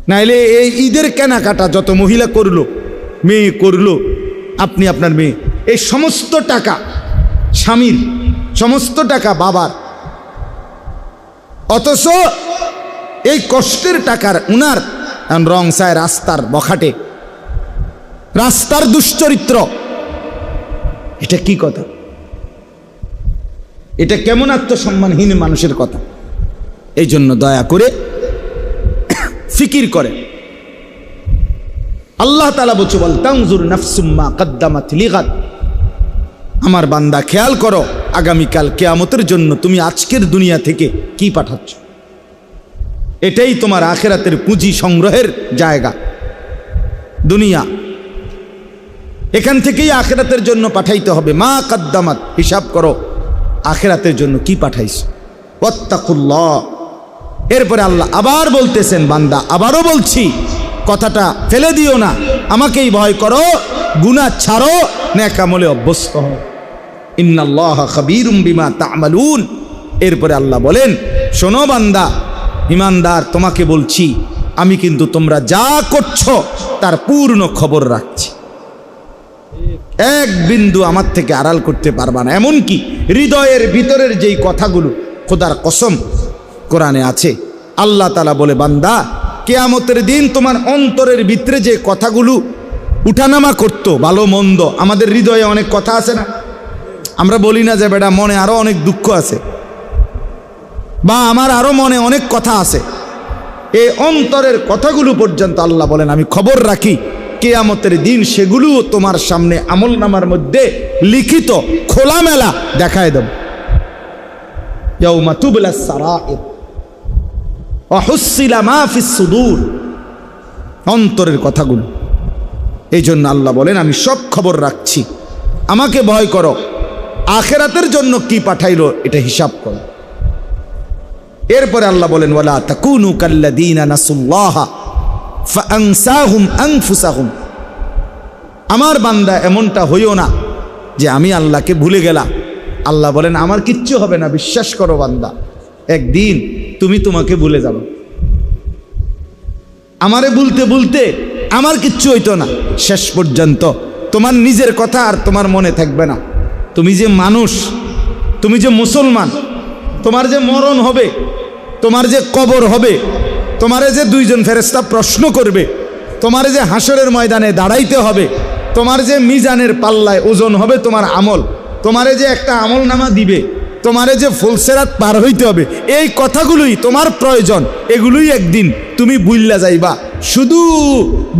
নাইলে এই ঈদের কেনাকাটা যত মহিলা করলো, মেয়ে করলো, আপনি আপনার মেয়ে, এই সমস্ত টাকা স্বামীর, সমস্ত টাকা বাবার, অথচ এই কষ্টের টাকার উনার রং চায় রাস্তার বখাটে, রাস্তার দুশ্চরিত্র। এটা কি কথা? এটা কেমন আত্মসম্মানহীন মানুষের কথা? এই জন্য দয়া করে ফিকির করে। আল্লাহ তাআলা বলছে, বল তানজুর নাফসুম মা কদ্দামাত লিগাদ। আমার বান্দা খেয়াল করো, আগামীকাল কিয়ামতের জন্য তুমি আজকের দুনিয়া থেকে কি পাঠাচ্ছ। এটাই তোমার আখিরাতের পুঁজি সংগ্রহের জায়গা, দুনিয়া। এখান থেকেই আখিরাতের জন্য পাঠাইতে হবে। মা কদ্দামাত, হিসাব করো আখিরাতের জন্য কি পাঠাইছো। ওয়াত্তাকুল্লাহ। এরপরে আল্লাহ আবার বলতেছেন, বান্দা আবারও বলছি, কথাটা ফেলে দিও না, আমাকেই ভয় করো, গুনাহ ছাড়ো, নেক আমলে অভ্যস্ত হও। ইন্নাল্লাহা খাবীরুম বিমা তা'মালুন। এরপরে আল্লাহ বলেন, শোনো বান্দা ইমানদার, তোমাকে বলছি আমি কিন্তু তোমরা যা করছো তার পূর্ণ খবর রাখছি। এক বিন্দু আমার থেকে আড়াল করতে পারবা না। এমনকি হৃদয়ের ভিতরের যেই কথাগুলো, খোদার কসম কোরআনে আছে, আল্লাহ তাআলা বলে, বান্দা কিয়ামতের দিন তোমার অন্তরের ভিতরে যে কথাগুলো উঠানামা করতো, ভালো মন্দ, আমাদের হৃদয়ে অনেক কথা আছে না? আমরা বলি না যে বেটা মনে আরো অনেক দুঃখ আছে, বা আমার আরো মনে অনেক কথা আছে। এই অন্তরের কথাগুলো পর্যন্ত আল্লাহ বলেন আমি খবর রাখি, কিয়ামতের দিন সেগুলোও তোমার সামনে আমল নামার মধ্যে লিখিত খোলামেলা দেখায় দেব। ইয়াউমা তুবলাস সারাইর ওয়া হুসিলা মা ফিস সুদূর। অন্তরের কথাগুলো। এই জন্য আল্লাহ বলেন আমি সব খবর রাখছি, আমাকে ভয় করো, আখিরাতের জন্য কি পাঠাইলো এটা হিসাব করো। এরপরে আল্লাহ বলেন, ওয়ালা তাকুনু কাল্লাযীনা নাসুল্লাহা ফাআনসাহুম আনফুসাহুম। আমার বান্দা এমনটা হইও না যে আমি আল্লাহকে ভুলে গেলাম। আল্লাহ বলেন আমার কিচ্ছু হবে না, বিশ্বাস করো বান্দা, একদিন তুমি তোমাকে ভুলে যাবে। আমারে বলতে বলতে আমার কিচ্ছু হইতো না, শেষ পর্যন্ত তোমার নিজের কথা আর তোমার মনে থাকবে না। তুমি যে মানুষ, তুমি যে মুসলমান, তোমার যে মরণ হবে, তোমার যে কবর হবে, তোমারে যে 2 জন ফেরেশতা প্রশ্ন করবে, তোমারে যে হাসরের ময়দানে দাঁড়াইতে হবে, তোমার যে মিজানের পাল্লায় ওজন হবে তোমার আমল, তোমারে যে একটা আমল নামা দিবে, তোমারে যে ফুলসেরাত পার হইতে হবে, এই কথাগুলোই তোমার প্রয়োজন। এগুলোই একদিন তুমি ভুইল্লা যাইবা। শুধু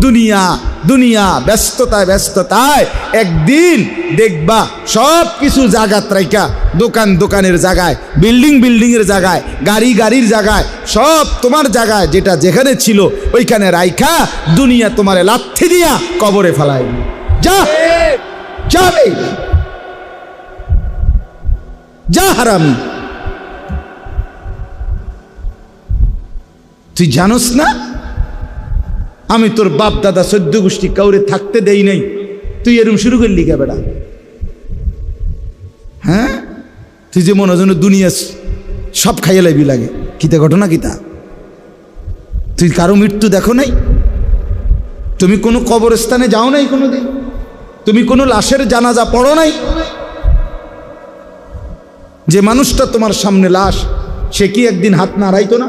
দুনিয়া দুনিয়া, ব্যস্ততায় ব্যস্ততায় একদিন দেখবা সব কিছু জায়গাত রাইখা, দোকান দোকানের জায়গায়, বিল্ডিং বিল্ডিংয়ের জায়গায়, গাড়ি গাড়ির জায়গায়, সব তোমার জায়গায় যেটা যেখানে ছিল ওইখানে রাইখা দুনিয়া তোমারে লাথি দিয়া কবরে ফেলায়। যা যাবে, যা হারামি। তুই জানোস না আমি তোর বাপ দাদা 14 গোষ্ঠী কাউরে থাকতে দেই নাই, তুই এরম শুরু করলি কে বেটা? হ্যাঁ, তুই যে মনে হয় দুনিয়া সব খাইয়ে লাইবি লাগে। কিতা ঘটনা কিতা? তুই কারো মৃত্যু দেখো নাই? তুমি কোনো কবরস্থানে যাও নাই কোনোদিন? তুমি কোনো লাশের জানাজা পড়ো নাই? যে মানুষটা তোমার সামনে লাশ, সে কি একদিন হাত নাড়াইতো না?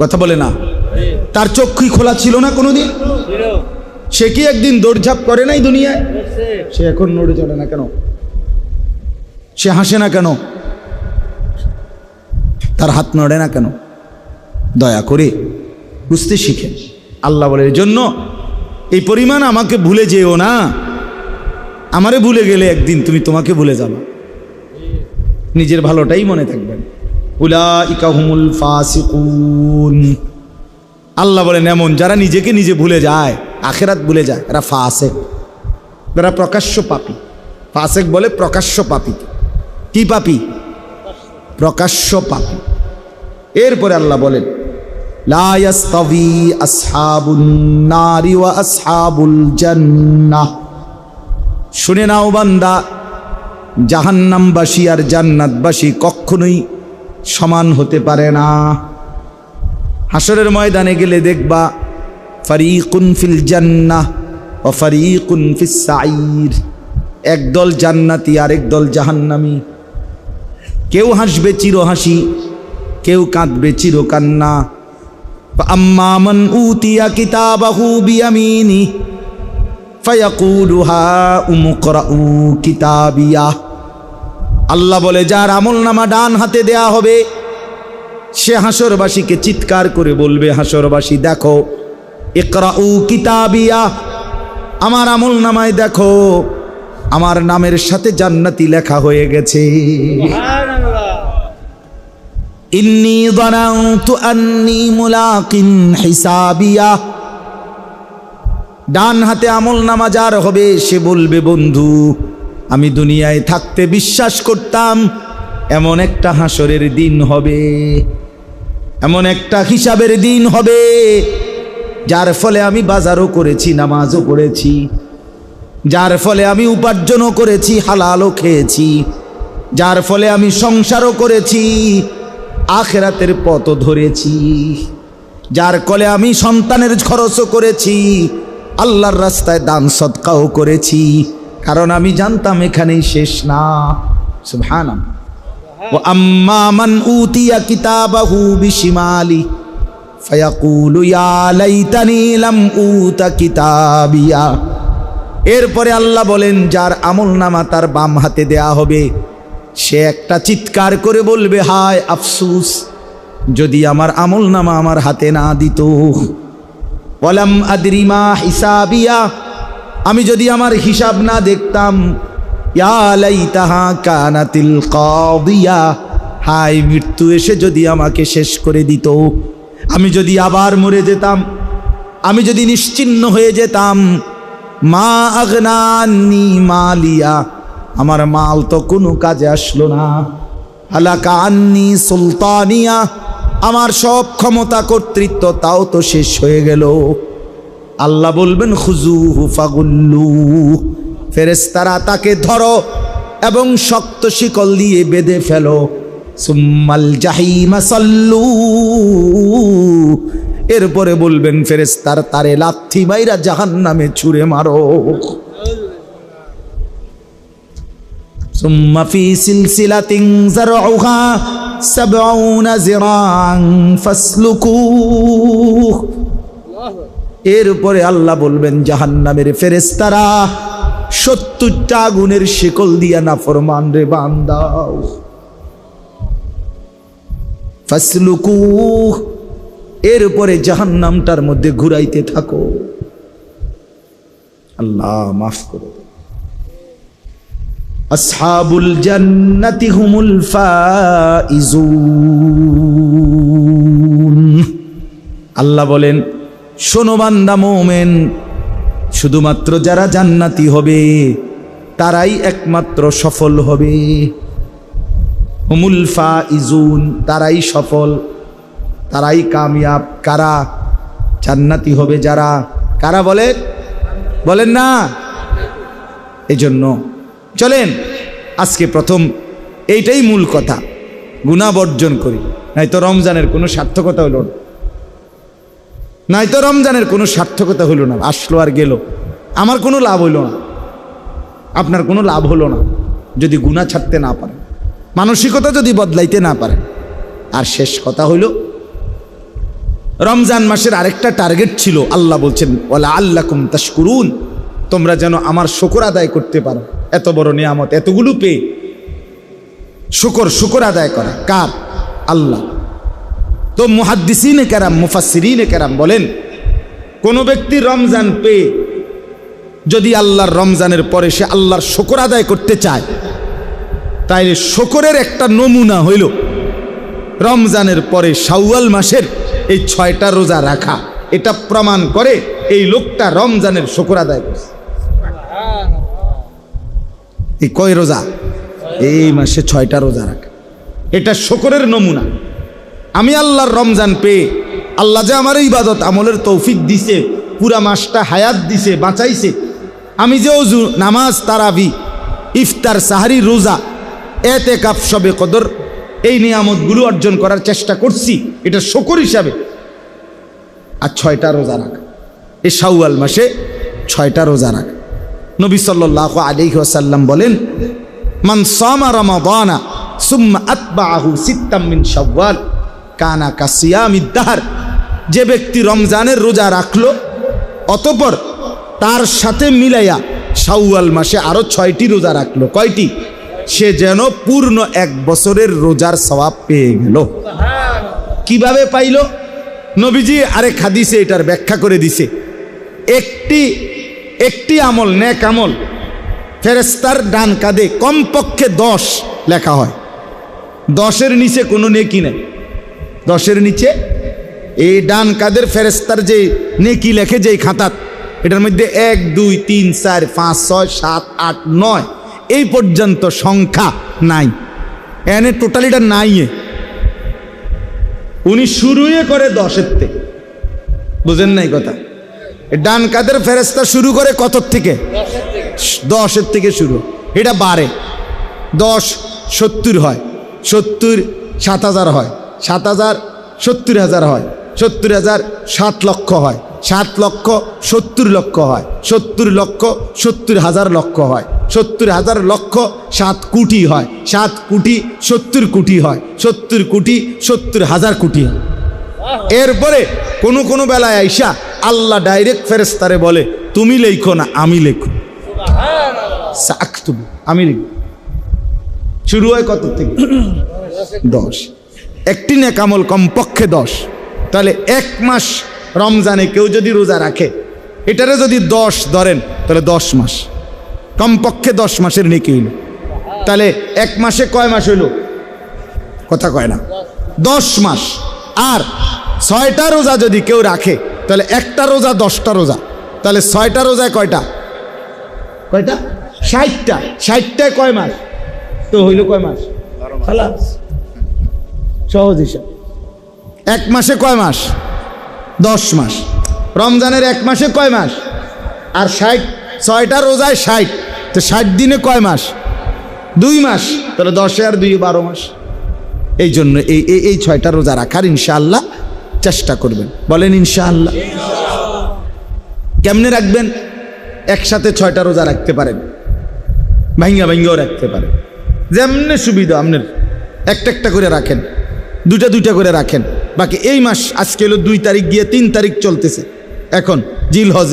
কথা বলে না? তার চক্ষুই খোলা ছিল না কোনোদিন? সে কি একদিন দৌড়ঝাঁপ করে নাই দুনিয়ায়? সে এখন নড়ে চলে না কেন? সে হাসে না কেন? তার হাত নড়ে না কেন? দয়া করে বুঝতে শিখেন। আল্লাহ বলে এই জন্য এই পরিমাণ আমাকে ভুলে যেও না, আমারে ভুলে গেলে একদিন তুমি তোমাকে ভুলে যাবে, নিজের ভালোটাই মনে থাকবেন। উলাইকা হুমুল ফাসিকুন, আল্লাহ বলেন এমন যারা নিজেকে নিজে ভুলে যায়, আখিরাত ভুলে যায়, এরা ফাসিক, এরা প্রকাশ্য পাপী। ফাসিক বলে প্রকাশ্য পাপী। কি পাপী? প্রকাশ্য পাপী। এরপরে আল্লাহ বলেন লা ইয়াস্তাবি আসহাবুন নারি ওয়া আসহাবুল জান্নাহ, শুনে নাও বান্দা, জাহান্নামবাসী আর জান্নাতবাসী কখনোই সমান হতে পারে না। হাসরের ময়দানে গেলে দেখবা ফারিকুন ফিল জান্নাহ ওয়া ফারিকুন ফিস সাঈর, একদল জান্নাতি আর একদল জাহান্নামী। কেউ হাসবে চির হাসি, কেউ কাঁদবে চির কান্না। আম্মা মান উতিয়া কিতাবাহু বিয়ামিনি ফায়াকুলু হাউম ইকরাউ কিতাবিয়া, আল্লাহ বলে যার আমলনামা ডান হাতে দেয়া হবে সে হাসরবাসীকে চিৎকার করে বলবে, হাসরবাসী দেখো, ইকরাউ কিতাবিয়া, আমার আমলনামায় দেখো আমার নামের সাথে জান্নাতি লেখা হয়ে গেছে। ইন্নী যানানতু আন্নী মুলাকিন হিসাবিয়া, ডান হাতে আমলনামা যার হবে সে বলবে বন্ধু আমি দুনিয়ায় থাকতে বিশ্বাস করতাম এমন একটা হাসরের দিন হবে, এমন একটা হিসাবের দিন হবে যার ফলে আমি বাজারও করেছি, নামাজও পড়েছি, যার ফলে আমি উপার্জনও করেছি, হালালও খেয়েছি, যার ফলে আমি সংসারও করেছি, আখিরাতের পথও ধরেছি, যার ফলে আমি সন্তানের খরচও করেছি, আল্লাহর রাস্তায় দান সদকাও করেছি, কারণ আমি জানতাম এখানেই শেষ না। সুবহানাল্লাহ। ওয়া আম্মা মান উতিয়া কিতাবাহু বিশিমালি ফায়াকুলু ইয়া লাইতানি লাম উতা কিতাবিয়া, এরপরে আল্লাহ বলেন যার আমলনামা তার বাম হাতে দেয়া হবে সে একটা চিৎকার করে বলবে হায় আফসোস যদি আমার আমলনামা আমার হাতে না দিত। ওয়ালাম আদরি মা হিসাবিয়া, আমি যদি আমার হিসাব না দেখতাম। ইয়া লাইতাহা কানাতিল কাদিয়া, হায় মৃত্যু এসে যদি আমাকে শেষ করে দিত, আমি যদি আবার মরে যেতাম, আমি যদি নিশ্চিহ্ন হয়ে যেতাম। মা আগনা আন্নী মালিয়া, আমার মাল তো কোনো কাজে আসলো না। হালাকা আন্নী সুলতানিয়া, আমার সব ক্ষমতা কর্তৃত্ব তাও তো শেষ হয়ে গেল। আল্লাহ বলবেন খুজুহু ফাগুল্লু, ফেরেশতারা তাকে ধরো এবং শক্ত শিকল দিয়ে বেঁধে ফেলো। সুম্মাল জাহিমা সাল্লু, এরপরে বলবেন ফেরেশতার তারে লাথি মাইরা জাহান্নামে ছুঁড়ে মারো। সুম্মা ফি সিলসিলাতিন যারউহা ৭০ যিরাআন ফাসলুকু, এরপরে আল্লাহ বলবেন জাহান্নামের ফেরেশতারা ৭০টা আগুনের শিকল দিয়া নাফরমান রে বান্দাও। ফাসলুকু, এরপরে জাহান্নামটার মধ্যে ঘুরাইতে থাকো। আল্লাহ মাফ করো। আসহাবুল জান্নাতি হুমুল ফাইজুন, আল্লাহ বলেন শোনো বান্দা মুমিন, শুধুমাত্র যারা জান্নাতি হবে তারাই একমাত্র সফল হবে। হুমুল ফাইজুন, তারাই সফল, তারাই কামিয়াব। কারা? জান্নাতি হবে যারা। কারা বলেন? বলেন না। এজন্য চলেন আজকে প্রথম এইটাই মূল কথা, গুনাহ বর্জন করি, নয়তো রমজানের কোনো সার্থকতা হলো না, নয়তো রমজানের কোনো সার্থকতা হলো না। আসলো আর গেল, আমার কোনো লাভ হইল না, আপনার কোনো লাভ হলো না যদি গুনাহ ছাড়তে না পারেন, মানসিকতা যদি বদলাইতে না পারেন। আর শেষ কথা হইল রমজান মাসের আরেকটা টার্গেট ছিল, আল্লাহ বলছেন ওয়ালা আল্লাকুম তাশকুরুন, তোমরা যেন আমার শুকর আদায় করতে পারো। এত বড় নিয়ামত, এতগুলো পেয়ে শুকর আদায় করা কার? আল্লাহ। তো মুহাদ্দিসিনে কেরাম, মুফাসসিরিনে কেরাম বলেন কোনো ব্যক্তি রমজান পেয়ে যদি আল্লাহর রমজানের পরে সে আল্লাহর শুকর আদায় করতে চায়, তাইলে শুকরের একটা নমুনা হইল রমজানের পরে শাওয়াল মাসের এই 6টা রোজা রাখা। এটা প্রমাণ করে এই লোকটা রমজানের শুকর আদায় করছে। এই কয় রোজা? এই মাসে 6টা রোজা রাখা, এটা শুকরের নমুনা। আমি আল্লাহর রমজান পেয়ে, আল্লাহ যে আমার ইবাদত আমলের তৌফিক দিছে, পুরা মাসটা হায়াত দিছে, বাঁচাইছে, আমি যে ওযু, নামাজ, তারাবি, ইফতার, সাহারি, রোজা, এতেকাফ, শবে কদর, এই নিয়ামতগুলো অর্জন করার চেষ্টা করছি, এটা শুকর হিসাবে। আর 6টা রোজা রাখা, এই শাওয়াল মাসে 6টা রোজা রাখা। নবী সাল্লাল্লাহু আলাইহি ওয়াসাল্লাম বলেন, মান সামা রমাদানা সুম্মা আতবাআহু সিত্তাম মিন শাওয়াল কানা কাসিয়ামিদ দাহর। যে ব্যক্তি রমজানের রোজা রাখলো অতঃপর তার সাথে মিলাইয়া শাওয়াল মাসে আরো 6টি রোজা রাখলো, কয়টি? সে যেন পূর্ণ 1 বছরের রোজার সওয়াব পেয়ে গেল। কিভাবে পাইল? নবীজি আরেক হাদিসে এটার ব্যাখ্যা করে দিছে। একটি আমল, নেক আমল, ফেরেশতার ডান কাঁধে কমপক্ষে 10 লেখা হয়। 10-এর নিচে কোনো নেকি নেই। 10-এর নিচে এই ডান কাঁধের ফেরেশতার যে নেকি লেখে, যেই খাতাত, এটার মধ্যে 1, 2, 3, 4, 5, 6, 7, 8, 9 এই পর্যন্ত সংখ্যা নাই। এনে টোটালিটা নাই। উনি শুরুই করে 10-এর থেকে। বুঝেন নাই কথা? ডান কাঁধের ফেরেশতা শুরু করে কত থেকে? 10-এর থেকে শুরু। এটা বাড়ে। 10 70 হয়, 70 7,000 হয়, 7,000 70,000 হয়, 70,000 7 লক্ষ হয়, 7 লক্ষ 70 লক্ষ হয়, 70 লক্ষ 70,000 লক্ষ হয়, 70,000 লক্ষ 7 কোটি হয়, 7 কোটি 70 কোটি হয়, 70 কোটি 70,000 কোটি হয়। এরপরে কোনো বেলায় আইসা আল্লাহ ডাইরেক্ট ফেরেশতারে বলে, তুমি লেখো না, আমি লেখো। সাকতুবু, আমি লিখব। শুরু হয় কত থেকে? 10। একটি নেক আমল কমপক্ষে 10। তাহলে 1 মাস রমজানে কেউ যদি রোজা রাখে, এটারে যদি 10 ধরেন, তাহলে 10 মাস, কমপক্ষে 10 মাসের নেকি হইল। তাহলে 1 মাসে কয় মাস হইল? কথা কয় না, 10 মাস। আর 6টা রোজা যদি কেউ রাখে, তাহলে একটা রোজা 10টা রোজা, তাহলে 6টা রোজায় কয়টা? 60টা। 60টায় কয় মাস? তো হইল কয় মাস? খালাস, সহজ হিসাব। 1 মাসে কয় মাস? 10 মাস। রমজানের 1 মাসে কয় মাস? আর 6টা রোজায় 60, তো 60 দিনে কয় মাস? 2 মাস। তাহলে 10 আর 2 12 মাস। এই জন্য এই 6টা রোজা রাখার ইনশাআল্লাহ চেষ্টা করবেন। বলেন ইনশাআল্লাহ। কেমনে রাখবেন? একসাথে 6টা রোজা রাখতে পারেন, ভাঙ্গাও রাখতে পারেন, যেমনে সুবিধা আপনার। একটা করে রাখেন, 2টা করে রাখেন। বাকি এই মাস আজকে হলো 2 তারিখ গিয়ে 3 তারিখ চলতেছে। এখন জিলহজ,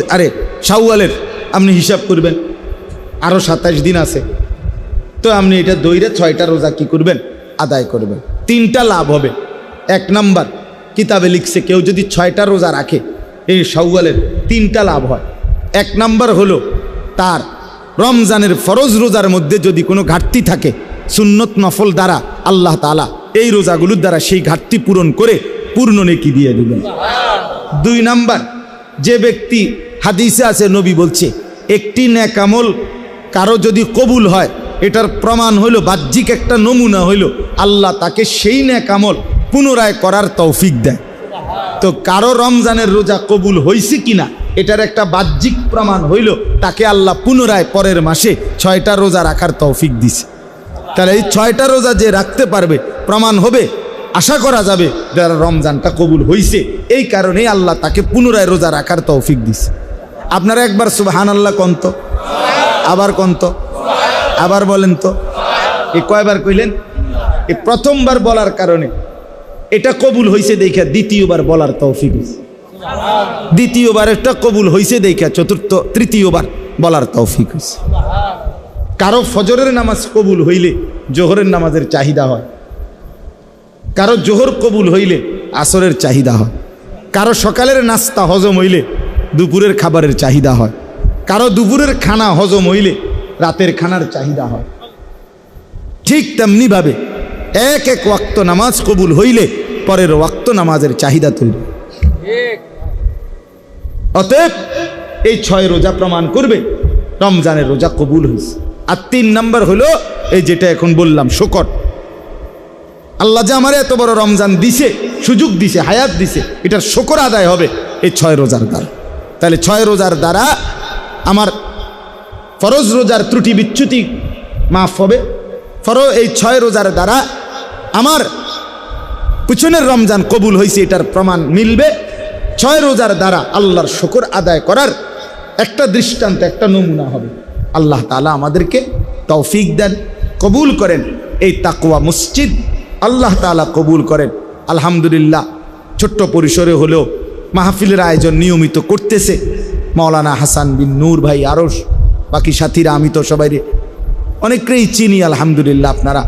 শাওয়ালের আপনি হিসাব করবেন, আরো 27 দিন আছে। তো আপনি এটা দইরে 6টা রোজা কি করবেন? আদায় করবেন। 3টা লাভ হবে। 1 নাম্বার, কিতাবে লিখছে কেউ যদি 6টা রোজা রাখে এই শাওয়ালের, 3টা লাভ হয়। 1 নাম্বার হলো তার রমজানের ফরজ রোজার মধ্যে যদি কোনো ঘাটতি থাকে, সুন্নত নফল দ্বারা আল্লাহ তাআলা এই রোজাগুলোর দ্বারা সেই ঘাটতি পূরণ করে পূর্ণ নেকি দিয়ে দিবেন। 2 নাম্বার, যে ব্যক্তি, হাদিসে আছে নবী বলছে, একটি নেক আমল কারো যদি কবুল হয়, এটার প্রমাণ হইল, বাহ্যিক একটা নমুনা হইল, আল্লাহ তাকে সেই নেক আমল পুনরায় করার তৌফিক দেয়। তো কারো রমজানের রোজা কবুল হয়েছে কিনা এটার একটা বাহ্যিক প্রমাণ হইল, তাকে আল্লাহ পুনরায় পরের মাসে 6টা রোজা রাখার তৌফিক দিছে। তাহলে এই 6টা রোজা যে রাখতে পারবে, প্রমাণ হবে, আশা করা যাবে যারা রমজানটা কবুল হয়েছে। এই কারণেই আল্লাহ তাকে পুনরায় রোজা রাখার তৌফিক দিছে। আপনারা একবার সুবহানাল্লাহ কন্ত, আবার কন্ত, আবার বলেন তো। এই কয়বার কইলেন? এই প্রথমবার বলার কারণে এটা কবুল হয়েছে দেখা দ্বিতীয়বার বলার তৌফিক হয়েছে, দ্বিতীয়বার এটা কবুল হয়েছে দেখা তৃতীয়বার বলার তৌফিক হয়েছে। কারো ফজরের নামাজ কবুল হইলে জোহরের নামাজের চাহিদা হয়, কারো জোহর কবুল হইলে আসরের চাহিদা হয়, কারো সকালের নাস্তা হজম হইলে দুপুরের খাবারের চাহিদা হয়, কারো দুপুরের খানা হজম হইলে রাতের খানার চাহিদা হয়। ঠিক তেমনিভাবে এক এক ওয়াক্ত নামাজ কবুল হইলে পরের ওয়াক্ত নামাজের চাহিদা তৈরি। অতএব এই 6 রোজা প্রমাণ করবে রমজানের রোজা কবুল হয়েছে। আর 3 নাম্বার হলো এই যেটা এখন বললাম, শুকর। আল্লাহ যে আমার এত বড় রমজান দিছে, সুযোগ দিছে, হায়াত দিছে, এটার শুকর আদায় হবে এই 6 রোজার দ্বারা। তাহলে 6 রোজার দ্বারা আমার ফরজ রোজার ত্রুটি বিচ্যুতি মাফ হবে। এই 6 রোজার দ্বারা আমার পিছনের রমজান কবুল হয়েছে এটার প্রমাণ মিলবে। 6 রোজার দ্বারা আল্লাহর শুকর আদায় করার একটা দৃষ্টান্ত, একটা নমুনা হবে। আল্লাহ তাআলা আমাদেরকে তৌফিক দেন, কবুল করেন। এই তাকওয়া মসজিদ আল্লাহ তাআলা কবুল করেন। আলহামদুলিল্লাহ, ছোট্ট পরিসরে হলেও মাহফিলের আয়োজন নিয়মিত করতেছে মাওলানা হাসান বিন নূর ভাই, আরশ, বাকি সাথীরা, আমি তো সবাই অনেকেই চিনি আলহামদুলিল্লাহ। আপনারা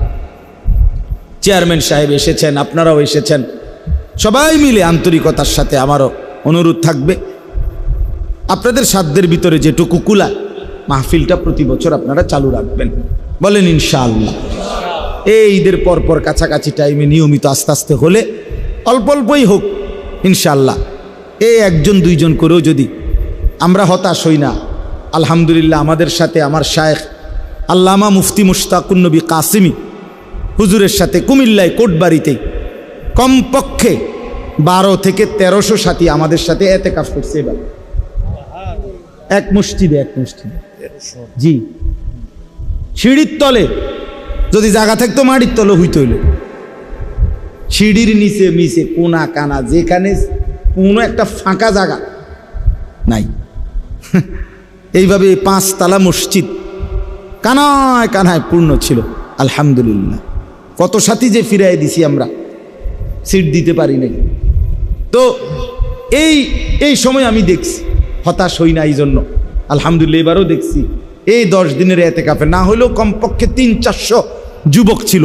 চেয়ারম্যান সাহেব এসেছেন, আপনারাও এসেছেন, সবাই মিলে আন্তরিকতার সাথে আমারও অনুরোধ থাকবে আপনাদের সাধ্যের ভিতরে যেটুকু কুলায় মাহফিলটা প্রতি বছর আপনারা চালু রাখবেন, বলেন ইনশাআল্লাহ। এই ঈদের পরপর কাছাকাছি টাইমে নিয়মিত আস্তে আস্তে হলে অল্প অল্পই হোক ইনশাআল্লাহ, এই 1জন 2জন করেও যদি আমরা হতাশ হই না। আলহামদুলিল্লাহ, আমাদের সাথে আমার শায়েখ আল্লামা মুফতি মুশতাকুন নবী কাসিমি হুজুরের সাথে কুমিল্লায় কোটবাড়িতে কমপক্ষে 12 থেকে 1300 সাথী আমাদের সাথে এতেকাফ করছে এবার এক মসজিদে জি। সিঁড়ির তলে যদি জায়গা থাকতো মাটির তলে হইতে হইল, সিঁড়ির নিচে মিচে কোনা কানা যেখানে কোনো একটা ফাঁকা জায়গা নাই, এইভাবে 5 তালা মসজিদ কানায় কানায় পূর্ণ ছিল। আলহামদুলিল্লাহ, কত সাথী যে ফিরাই দিছি আমরা, সিট দিতে পারি নাই। তো এই সময় আমি দেখছি, হতাশ হই না এই জন্য। আলহামদুলিল্লাহ, এবারও দেখছি এই 10 দিনের এতেকাফে না হলেও কমপক্ষে 300-400 যুবক ছিল,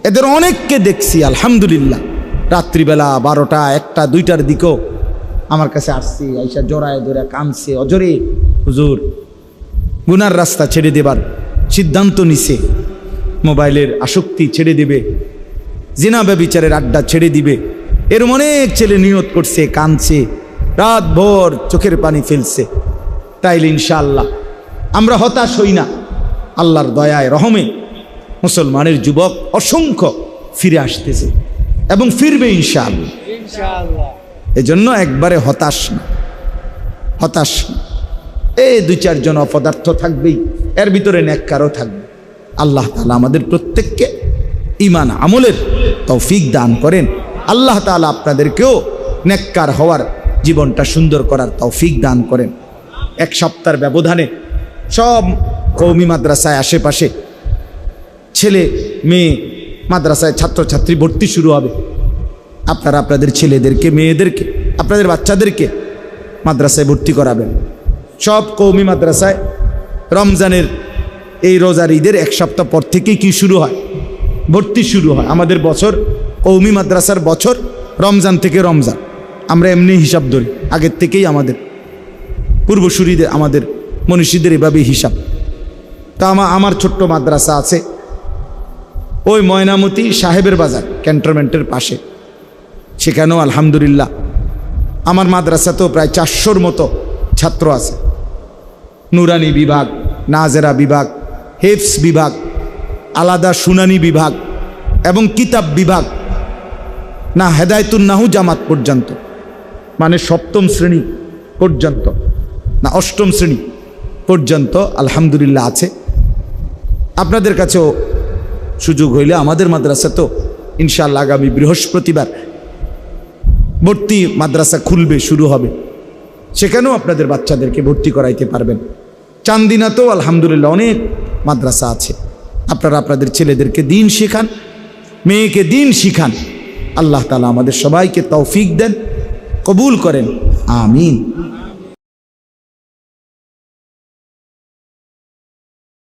এদের অনেককে দেখছি আলহামদুলিল্লাহ। রাত্রিবেলা 12টা 1টা 2টার দিকেও আমার কাছে আসছে, আইসা জড়ায় ধরে কাঁদছে, অজরে হুজুর গুনার রাস্তা ছেড়ে দেবার সিদ্ধান্ত নিছে, মোবাইলের আসক্তি ছেড়ে দেবে, জিনা ব্যভিচারের আড্ডা ছেড়ে দিবে। এরম অনেক ছেলে নিয়ত করছে, কাঁদছে, রাত ভোর চোখের পানি ফেলছে। তাইলে ইনশাআল্লাহ আমরা হতাশ হই না। আল্লাহর দয়ায় রহমে মুসলমানের যুবক অসংখ্য ফিরে আসতেছে এবং ফিরবে ইনশাআল্লাহ। এজন্য একবারে হতাশ না। এই 2-4 জন অপদার্থ থাকবেই, এর ভিতরে নেককারও থাকবে। আল্লাহ তাআলা আমাদের প্রত্যেককে ঈমান আমলের তৌফিক দান করেন। আল্লাহ তাআলা আপনাদেরকেও নেককার হওয়ার, জীবনটা সুন্দর করার তৌফিক দান করেন। 1 সপ্তাহের ব্যবধানে সব কওমি মাদ্রাসায় আশেপাশে ছেলে মেয়ে মাদ্রাসায় ছাত্রছাত্রী ভর্তি শুরু হবে। আপনারা আপনাদের ছেলেদেরকে, মেয়েদেরকে, আপনাদের বাচ্চাদেরকে মাদ্রাসায় ভর্তি করাবেন। সব কওমি মাদ্রাসায় রমজানের এই রোজার ঈদের 1 সপ্তাহ পর থেকেই কি শুরু হয়, ভর্তি শুরু হয়। আমাদের বছর কওমি মাদ্রাসার বছর রমজান থেকে রমজান, আমরা এমনি হিসাব ধরি, আগের থেকেই আমাদের পূর্বসূরীদের, আমাদের মনীষীদের এভাবেই হিসাব। তা আমার ছোট্ট মাদ্রাসা আছে ওই ময়নামতি সাহেবের বাজার ক্যান্টনমেন্টের পাশে, সেখানেও আলহামদুলিল্লাহ আমার মাদ্রাসাতেও প্রায় 400-র মতো ছাত্র আছে। নুরানি বিভাগ, নাজেরা বিভাগ, হেফস বিভাগ, আলাদা শুনানি বিভাগ এবং কিতাব বিভাগ, না হেদায়েতুন নাহু জামাত পর্যন্ত, মানে 7ম শ্রেণী পর্যন্ত, না 8ম শ্রেণী পর্যন্ত আলহামদুলিল্লাহ আছে। আপনাদের কাছেও সুযোগ হইলে আমাদের মাদ্রাসা তো ইনশাআল্লাহ আগামী বৃহস্পতিবার ভর্তি মাদ্রাসা খুলবে, শুরু হবে, সেখানেও আপনাদের বাচ্চাদেরকে ভর্তি করাইতে পারবেন। চান্দিনাতেও আলহামদুলিল্লাহ অনেক মাদ্রাসা আছে। আপনারা আপনাদের ছেলেদেরকে দিন শেখান, মেয়েকে দিন শিখান। আল্লাহ তাআলা আমাদের সবাইকে তৌফিক দেন, কবুল করেন, আমিন।